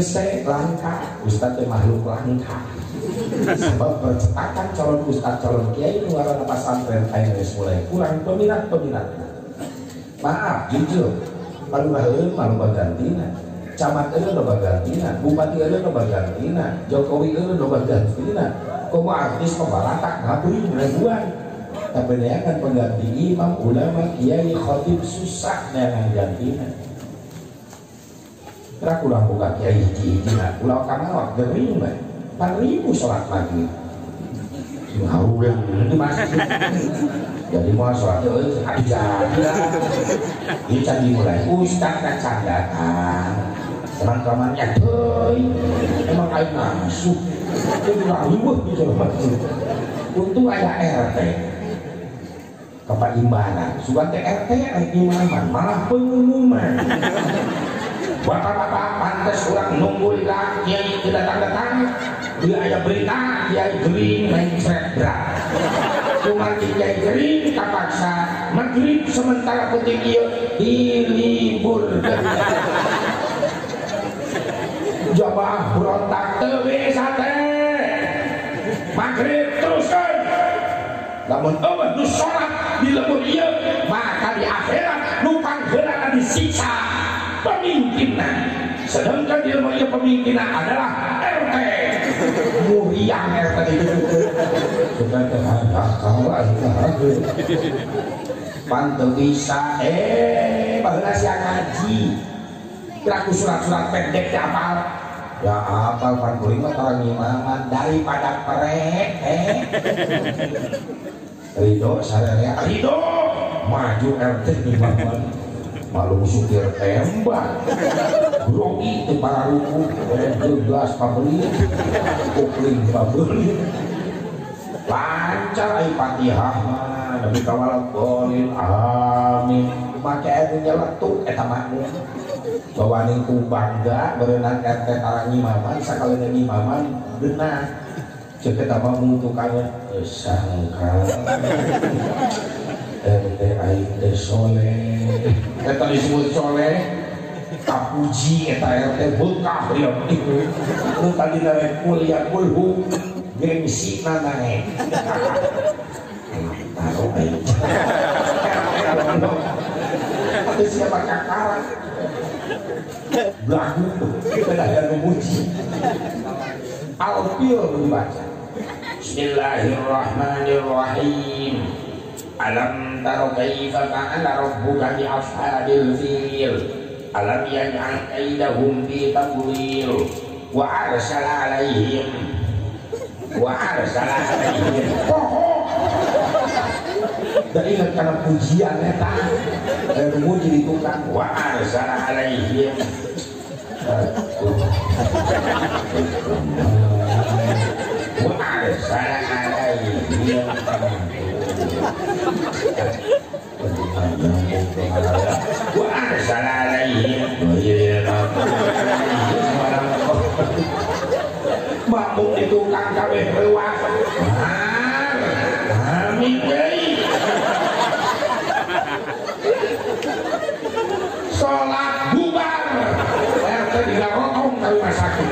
saya langka ustad itu makhluk langka sebab percetakan calon ustad calon kiai itu warna pesantren akhirnya mulai kurang peminat maaf jujur paling bahaya malu bagantina camat itu lo bagantina bupati itu lo bagantina Jokowi itu lo bagantina komo artis pembalatak ngabui ribuan tapi dia akan pengganti imam ulama kiai khotib susah dengan gantinya kira kurang buka kiai hiji pulau kanawak gering lah 4.000 sholat maghrib harulah itu masih jadi mau sholat itu aja ini candi mulai ustad kacandatan teman-temannya emang air masuk itu ribut gitu loh untung ada RT kepaimbanan suka RT imaman malah pengumuman bapak-bapak pantas orang nunggu lah kiai tidak datang dia ada berita kiai gering main seret berat cuma kiai gering terpaksa maghrib sementara putih diliburkan jamaah berontak bisa maghrib teruskan namun Allah nu sholat di lembur iya maka di akhirat numpang gerak disiksa pemimpinnya sedangkan di lembur iya pemimpinnya adalah RT muriang RT itu sudah terhadap kawan pantu bisa bahwa siang ngaji kiraku surat-surat pendek apal ya apal 45 orang imaman daripada perek Ridho sadaya Ridho maju RT imaman malu supir tembak grogi itu para ruku jelas pabeli kupling pabeli lancar ay Fatihah nabi kawal bolil amin make anu nyeletuk eta makmum bawaning ku bangga berenang kate tarang imaman sakali imaman beunah ceuk eta makmum tukang sangka ente aing teh soleh eta disebut soleh kapuji eta RT bekah ya nu tadi rek kuliah kulhu gengsi nae taruh aing ada siapa kakak belagu beda yang memuji Al-Fil dibaca Bismillahirrahmanirrahim Alam taro kaifa fa'ala rabbuka bi ashabil fil alam yaj'al kaidahum fi tadlil wa arsala alaihim dan ingat karena pujian eta dan memuji di tukang wa arsala alaihim wa arsala alaihim wa arsala alaihim makmum di tukang kabeh lewat amin deui sholat bubar RT dilarotong ke rumah sakit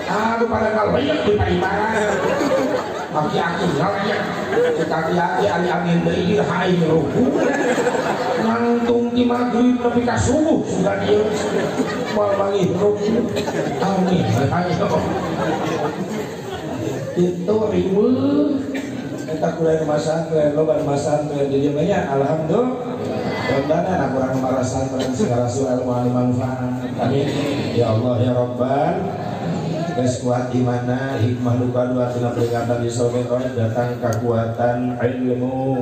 aduh pada ngalayak di paimaran aki-aki ngalayak aki-aki ali amin deui hai ruku nangtung di maghrib nepi ka subuh sudah dieu moal manggih ruku amin ayo itu ribu kita kuliah pesantren loba pesantren di dieu alhamdulillah mudah-mudahan anak kurang pesantren segala sual ilmu manfaat amin ya Allah ya Rabbal guys kuat imana hikmah luka dua tina peringatan di sore datang kekuatan ilmu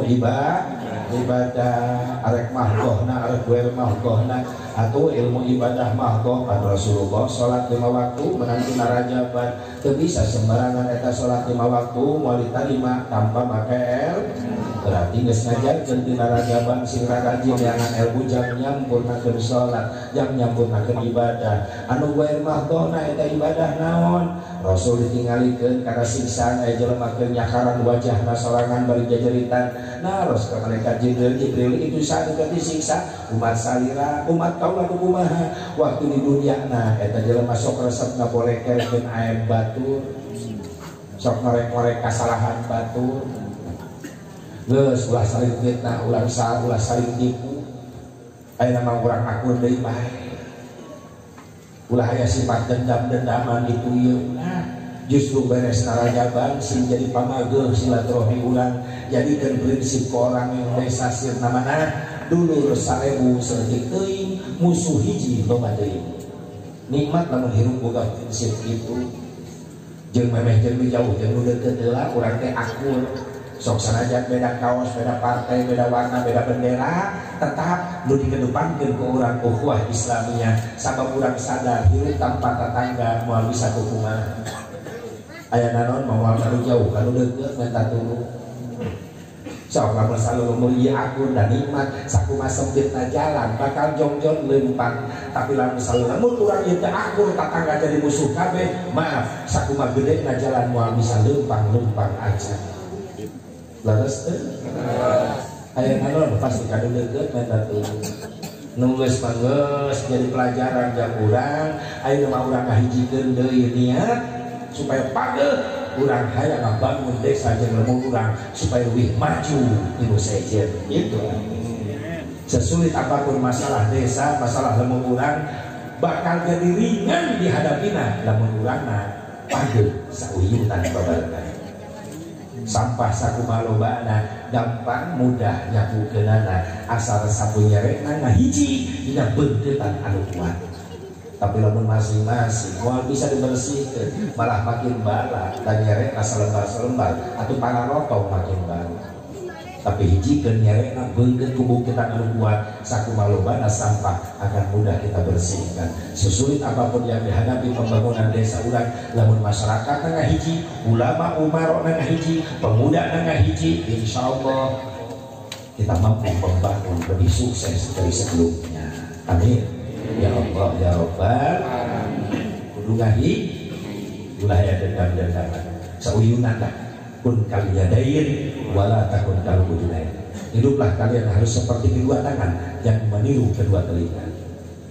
ibadah arek mahdohna arek wer mahdohna atau ilmu ibadah mahdoh pada Rasulullah sholat 5 waktu menanti narajaban teu bisa sembarangan eta sholat 5 waktu moal diterima tanpa make berarti geus ngajarkeun di narajaban sing rajin jangan ilmu jam nyampurnakeun sholat jam nyampurnakeun ibadah anu wer mahdohna eta ibadah naon Rasul ditinggalikeun karena siksaan aya jelema keur nyakaran wajahna sorangan bari jajeritan naros ka malaikat Jibril itu saat disiksa umat salira umat kaula kumaha waktu di dunia na eta jelema sok resep ngabolekeun aib batur sok ngorek-ngorek kasalahan batur geus ulah saling fitnah ulah saling tipu aya nama urang akun deui bae ulah aya sifat dendam-dendaman itu ieu justru beres narajaban sing jadi pamageuh silaturahmi ulang jadikeun prinsip ke orang yang desa sir namana dulur 1000 seutik teuing musuh hiji loba teuing nikmat lamun hirup boga prinsip itu jeung memeh jeung jauh jeung nu deukeut heula urang teh akur sok sanajan beda kaos beda partai beda warna beda bendera tetap nu dikedepankeun ku urang ukhuwah Islamiyah sabab urang sadar hirup tanpa tetangga moal bisa kumaha aya nanon moal kanu jauh kanu deukeut minta tulung sok lamun selalu mulia akun dan nikmat sakumaha sempitna jalan bakal jongjon leumpang tapi lamun selalu lamun urang ieu teh akur tetangga jadi musuh kabeh maaf sakumaha gedena jalan moal bisa leumpang aja laras teh aya nanon pasti kanu deukeut minta tulung nulis manggeus jadi pelajaran jang urang aya mah urang ngahijikeun deui niat supaya pageuh urang hayang ngabangun desa jeung lemu urang supaya lebih maju ibu sejen itu sesulit apapun masalah desa masalah lemu urang bakal jadi ringan dihadapina lamun urangna pageuh sauyutan babarengan sampah sakumaha lobana gampang mudah nyapukeunana asal sapunya rekna ngahiji dina beuntetan anu kuat tapi lamun masing-masing moal bisa dibersihkeun malah makin bala dan nyerek selembar-selembar atau pangarotong makin bala tapi hijikeun nyerekna beungeut tubuh kita anu kuat sakumalobana sampah akan mudah kita bersihkan. Sesulit apapun yang dihadapi pembangunan desa urang, lamun masyarakat tengah hiji, ulama umaro tengah hiji, pemuda tengah hiji, insyaallah kita mampu membangun lebih sukses dari sebelumnya. Amin ya Allah ya Rabbal kudu ngahi ulah aya dendam-dendaman sauyunan dah kun kaliyadain wala takun kalbudunain. Hiduplah kalian harus seperti kedua tangan yang meniru kedua telinga.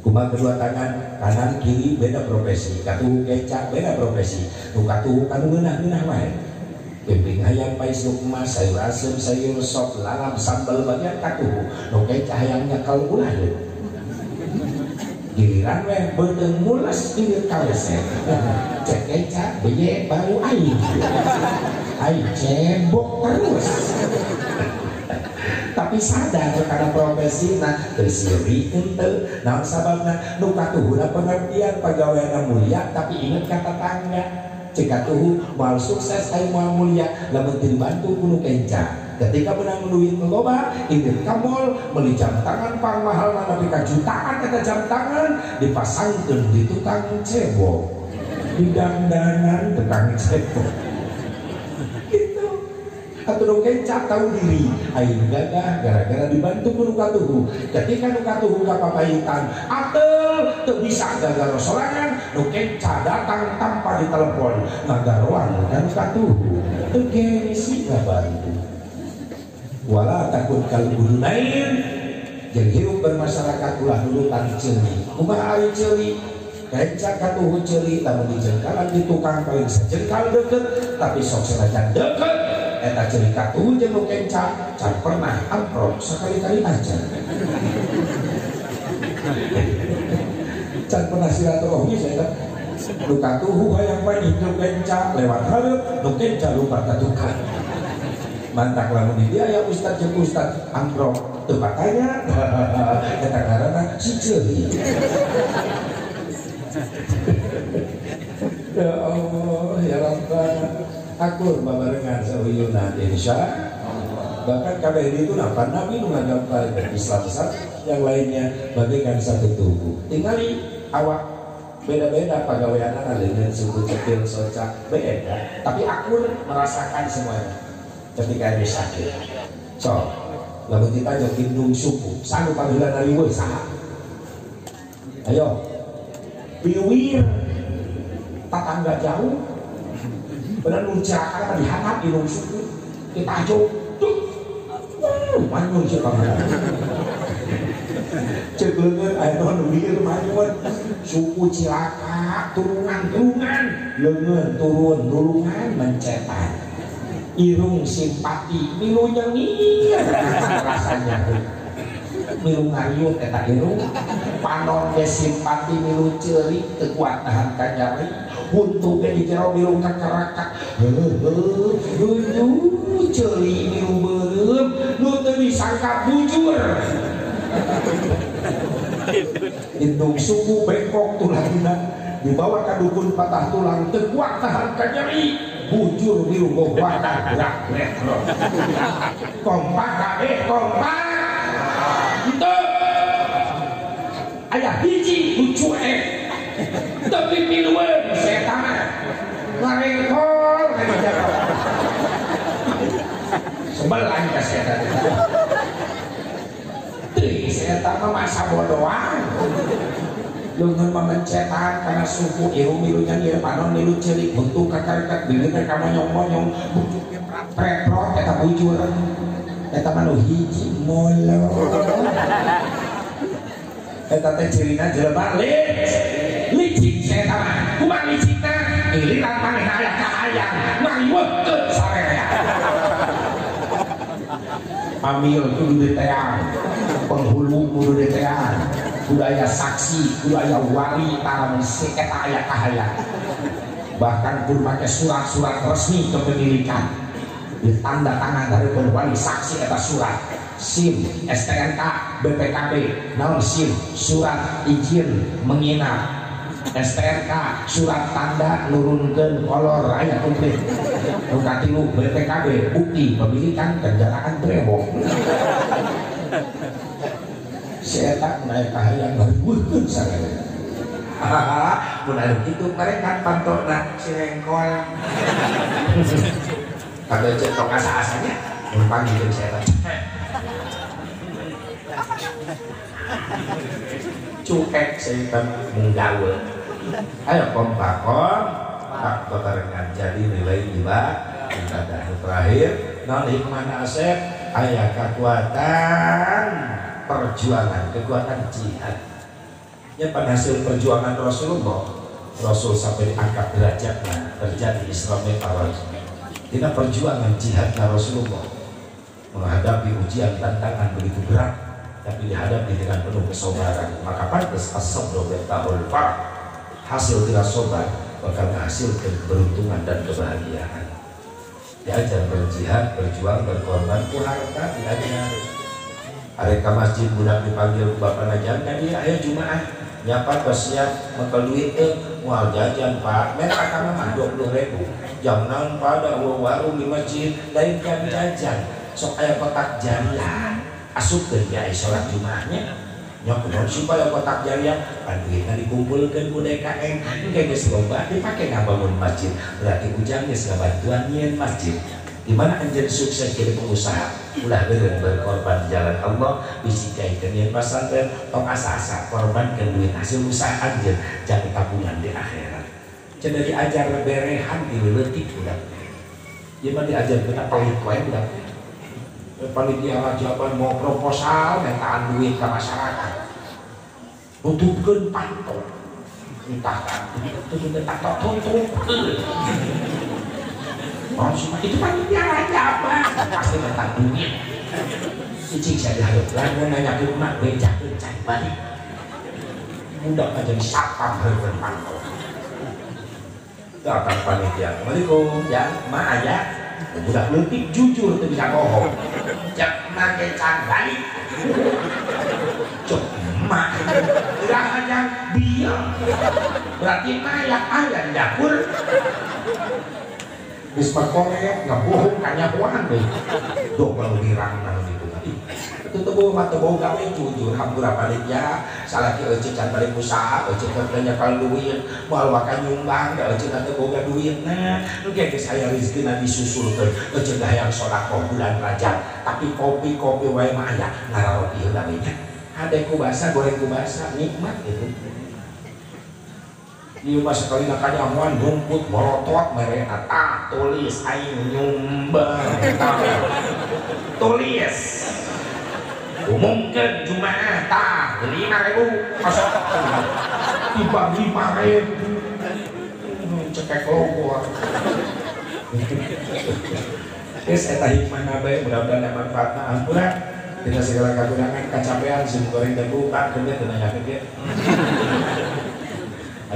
Kumaha kedua tangan kanan kiri beda profesi, katuhu kecak beda profesi, nu katuhu kanu ngeunah-ngeunah wae. Pimping hayam pais nu emas, sayur asem, sayur sop, lalam, sambal bagian katuhu, nu kecak hayam nyekel ulah deui. Giliran weh beuteuh mules hilir kawese. Cek kecak beye baru aing. Aing cebok terus. Tapi sadar karena profesi nah tersiri henteu naon sababna nu katuhuna pengertian pagaweana mulia tapi inget kata tangga cek katuhu moal sukses aya moal mulia lamun teu dibantu kudu kenca. Ketika menang duit loba inget kamol beli jam tangan pangmahal nepi ka jutaan eta jam tangan dipasangkeun di tukang cebok di dandanan tukang cebok gitu. Atuh nu kenca tahu diri aing gagah gara-gara dibantu ku nu katuhu. Ketika nu katuhu kapapayitan atel teu bisa gara-gara sorangan nu kenca datang tanpa ditelepon ngagaroan dan katuhu teu gengsi ngabantu. Wala takun kalbudunain jeung hirup bermasyarakat ulah nulutan ceuli. Kumaha ari ceuli? Kenca katuhu ceuli lamun dijengkalan di tukang paling sajengkal deukeut tapi sok sanajan deukeut eta ceuli katuhu jeung nu kenca can pernah amprok sakali-kali aja. Can pernah silaturahmi saya nu katuhu hayang bae hidup kenca lewat hareup nu kenca lupa ka tukang. Mantak lamun di dia ya ustad jeung ustad amprok teu pakanya eta ngaranna si ceuli. Ya Allah ya Rabbana akur babarengan sauyuna insyaallah. Bahkan kabeh itu napa nabi nu ngagamparkeun Islam yang lainnya bagaikan satu tubuh. Tingali awak beda-beda pagaweanana leungeun suku cetil soca beda tapi akur merasakan semuanya. Ketika dia sakit, so, lalu kita jadi indung suku, sanu panggilan dari woi saha, ayo, piwir, tetangga jauh, benar nuncarakan dihanap indung suku, kita jauh, tuh, manyun sih kamu, ceklengin, ayo nulir manyun, suku cilaka, turunan, lengan turun, nulungan mencetak. Irung simpati milu nyengir rasanya milu ngayut eta irung panon ge simpati milu ceuli teu kuat nahan ka nyari huntu ge di jero milu kakaraka heuh ceuli milu beureum nu teu disangka bujur indung suku bengkok tulangna dibawa ka dukun patah tulang teu kuat nahan ka nyeri bujur biru gowada gerak retro kompak kabeh kompak itu aya hiji lucu tapi miluan setan ngarengkol sebelah ka setan teuing setan mah masa bodohan leungeun memencetan karena suku irung milunya ieu panon milu ceulik bentuk kakak bibirna ka monyong-monyong bujuk ge preprot eta bujur eta mah nu hiji molo eta teh cirina jelema licik eta mah kumaha licikna iliran manehna aya kahayang ngariweukeun sarerea pamil kudu diteang penghulu kudu diteang budaya saksi, budaya wali tara si eta aya kahayang. Bahkan pun pakai surat-surat resmi kepemilikan ditanda tangan dari wali saksi eta surat SIM, STNK, BPKB, naon SIM, surat izin menginap STNK surat tanda nurunkeun kolor aya komplit nu katilu BPKB bukti pemilikan kendaraan brewok saya naik kahayang ngariweuhkeun sagala mun anu kitu mereka pantokna sirengkol kagak cetok asa-asanya mun panggilkeun saya cuek setan menggaul ayo kompak barengan jadi nilai ibadah terakhir non hikmah asep aya kekuatan perjuangan kekuatan jihad ya pada hasil perjuangan Rasul sampai diangkat derajatnya terjadi Isra Mi'raj tidak perjuangan jihadnya Rasulullah menghadapi ujian tantangan begitu berat tapi dihadapi dengan penuh kesabaran maka pantas as-sabru bitta'ul farah hasil tidak sabar bakal menghasilkan keberuntungan dan kebahagiaan diajar berjihad berjuang berkorban ku harta diajar hari ke masjid budak dipanggil bapak najan tadi ayo Jumaah nyapat basiat bakal duit mual jajan pak mereka karena mah 20.000 jam naon pada warung di masjid lain kan jajan sok aya kotak jariah asupkeun ya salat Jumaahnya nyok kumaha supaya kotak jariah duitna dikumpulkeun ku DKM engke geus loba dipake ngabangun masjid berarti ujang geus ngabantuan nyieun masjid di mana anjeun sukses jadi pengusaha ulah beureum berkorban di jalan Allah bisi kaikeun nyieun pasantren tong asa-asa korbankeun duit hasil usaha anjeun jangan tabungan di akhirat cenah diajar berehan di leutik budak ieu mah diajarkeun apa wae budak panitia jawaban mau proposal mintaan duit ke masyarakat butuhkeun pantau entah itu minta tutup itu panitia raja apa pasti minta duit cicing saya diharap lalu nanya ke rumah bejakeun cai balik mudah aja disapam hareupeun pantau datang panitia assalamualaikum ya ma aja budak leutik jujur teu bisa bohong cek make can balik cok emak udah aja biar berarti mayak aya di dapur geus pakorek ngabohong kanyahoan deui doh kalau dirang naon itu tadi itu teu boga we jujur hampura panitia salaki euceuk can balik usaha euceuk kerja kal duit moal waka nyumbang da euceuk teh boga duitna engke geus aya rezekina disusulkeun euceuk hayang sedekah bulan Rajab tapi kopi wae mah aya ngararopi heula we nya hade kubasa goreng kubasa nikmat gitu ieu mah sekali kanyahoan rumput morotot mere eta tulis aing nyumbang tulis umumkan Jumaah tah 5.000 masuk tiba 5.000 cekek logo geus eta hikmahna bae mudah-mudahan manfaatna ampura dina segala kakurangan kacapean sim goreng teh buka kerja teu nanya ke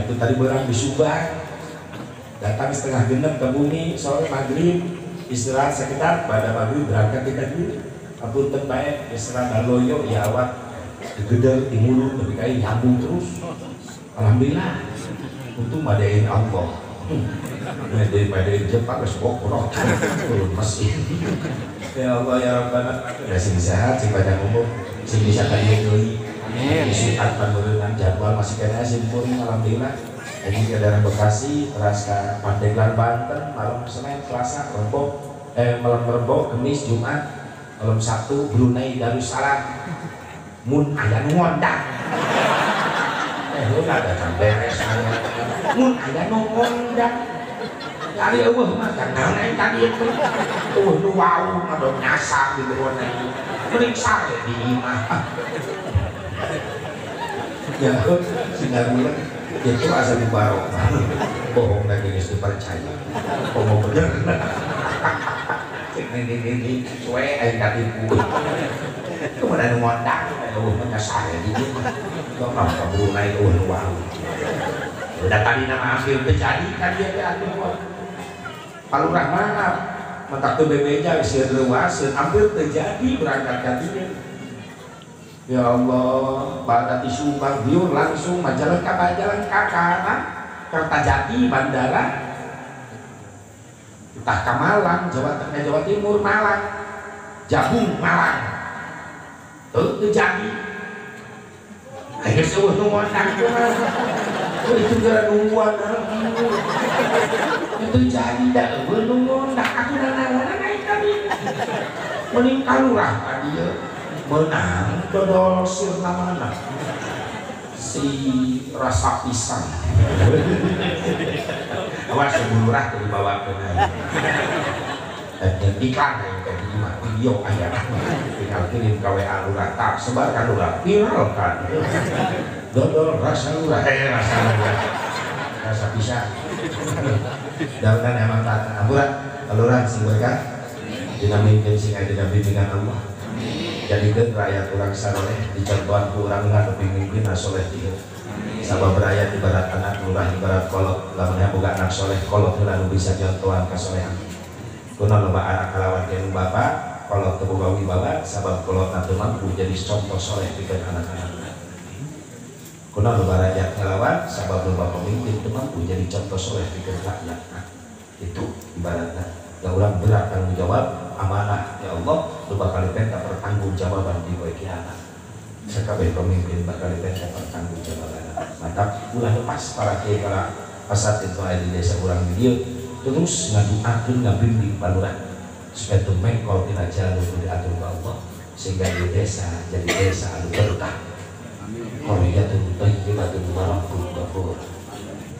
aku tadi berang di Subang datang setengah genep ke bumi sore maghrib istirahat sekitar pada maghrib berangkat kita dulu apunten bae istirahat loyo ya awak digedel di mulut tapi kayak nyambung terus alhamdulillah untung madain Allah daripada Jepang geus bokrok turun mesin ya Allah ya Rabbana ya sing sehat sing panjang umur sing bisa kaya deui amin sikat panurunan jadwal masih kena simpulin alhamdulillah ini ke daerah Bekasi teras ke Pandeglang Banten malam Senin Selasa malam Rebo Kamis Jumat malam Sabtu Brunei Darussalam mun aya nu ngondang lu ada can beres mun aya nu ngondang ari eueuh mah kan naon tadi itu nu wau ngadon nyasar di beruan ieu mending sare di imah ya sinar mulut itu asal dibarok bohong lagi geus dipercaya mau bener ini cuy aing katipu kemudian ngondang menyasar di imah kok apa Brunei wau udah tadi nama akhir terjadi kan dia atuh kalau rahmana mentak teu bebeja geus luas hampir terjadi berangkat ka dieu Ya Allah, pada Subang biur langsung majalah kakana Kertajati bandara entah ke Malang, Jawa Tengah, Jawa Timur, Malang, Jabung, Malang tuh jadi akhirnya sebuah nungguan itu gara nungguan itu jadi dah nungguan aku nana naik tadi mending kalulah tadi ya menang dodol sirna mana si rasa pisang awas sebulurah tuh dibawa ke iklan yang kayak gini mah video ayat tinggal kirim ke WA lurah tak sebarkan lurah viralkan dodol rasa lurah rasa pisang dan emang tak amburan lurah sih mereka dinamikin sih kayak dinampingan Allah jadikan rakyat orang saroleh dicontohan ku orang dengan pemimpin soleh dia sabab rakyat ibarat anak lurah ibarat kolot lamanya bukan anak soleh kolot lalu bisa contohan kesolehan kuna loba anak kalawan yang bapak kolot tebuka wibawa sabab kolot nanti mampu jadi contoh soleh bikin anak-anak kuna loba rakyat kalawan sabab loba pemimpin itu mampu jadi contoh soleh bikin rakyat itu ibaratnya yang orang berat tanggung jawab amanah ya Allah lu bakal diminta pertanggung jawaban di bawah kiamat sekabeh pemimpin bakal diminta pertanggung jawaban mantap ulah lepas para kiai para asatid di desa orang video terus ngaduakeun ngabimbing palurah supaya tumengkol tina jalur diatur ke Allah sehingga di desa jadi desa anu berkah qaryatun thayyibatun wa rabbun ghafur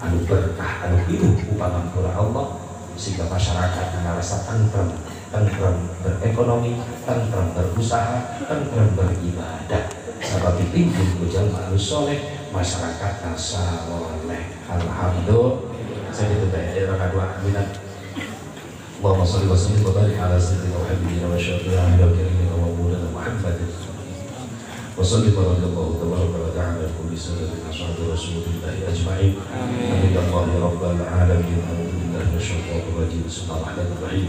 anu berkah anu hidup upamakura Allah sehingga masyarakat merasa tentrem berekonomi, tentrem berusaha, tentrem beribadah. Sebab dipimpin bujal malu soleh, masyarakat soleh. Alhamdulillah. Saya itu daerah kedua minat. Allahumma sholli wa sallim wa barik ala sayyidina wa habibina wa syafi'ina wa karimina wa maulana Muhammadin. Wa salli wa radiyallahu tabaraka wa ta'ala kulli sayyidina ashabi rasulillahi ajma'in. Amin ya rabbal alamin. الشيطان الرجيم بسم الله الرحمن الرحيم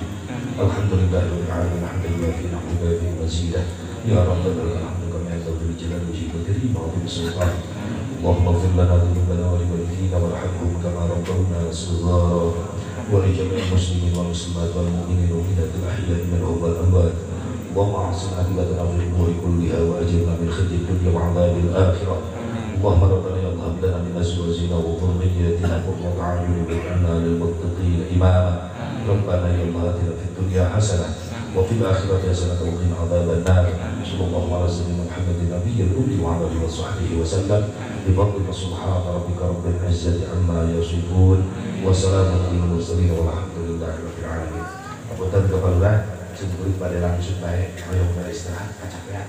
الحمد لله رب العالمين حمدا يوافي نعمه ويكافئ مزيدا يا رب لك الحمد كما ينبغي لجلال وجهك وكريم وعظيم سلطانك اللهم اغفر لنا ذنوبنا ولوالدينا وارحمهم كما ربونا صغارا ولجميع المسلمين والمسلمات والمؤمنين والمؤمنات الاحياء منهم والاموات اللهم احسن عاقبتنا في الامور كلها واجرنا من خزي الدنيا وعذاب الاخره اللهم ربنا يا الله هب لنا من ازواجنا وذرياتنا قرة اعين واجعلنا للمتقين اماما ربنا يا الله اتنا في الدنيا حسنه وفي الاخره حسنه وقنا عذاب النار صلى الله على سيدنا محمد النبي الامي وعلى اله وصحبه وسلم بفضلك سبحان ربك رب العزه عما يصفون وسلام على المرسلين والحمد لله رب العالمين. Apunten kepada sungguh pada langsung baik ayo beristirahat kacapean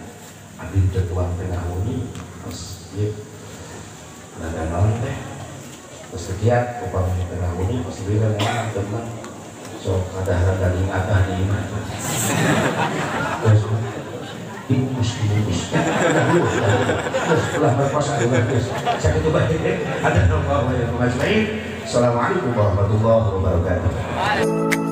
abdi tetuang tengah muni terus ada naon teh terus sekian upamanya tengah muni pas bilang emang teman so ada daging abah di imah terus dibungkus terus setelah berpuasa terus saya coba ada nama yang mengajuin. Assalamualaikum warahmatullahi wabarakatuh.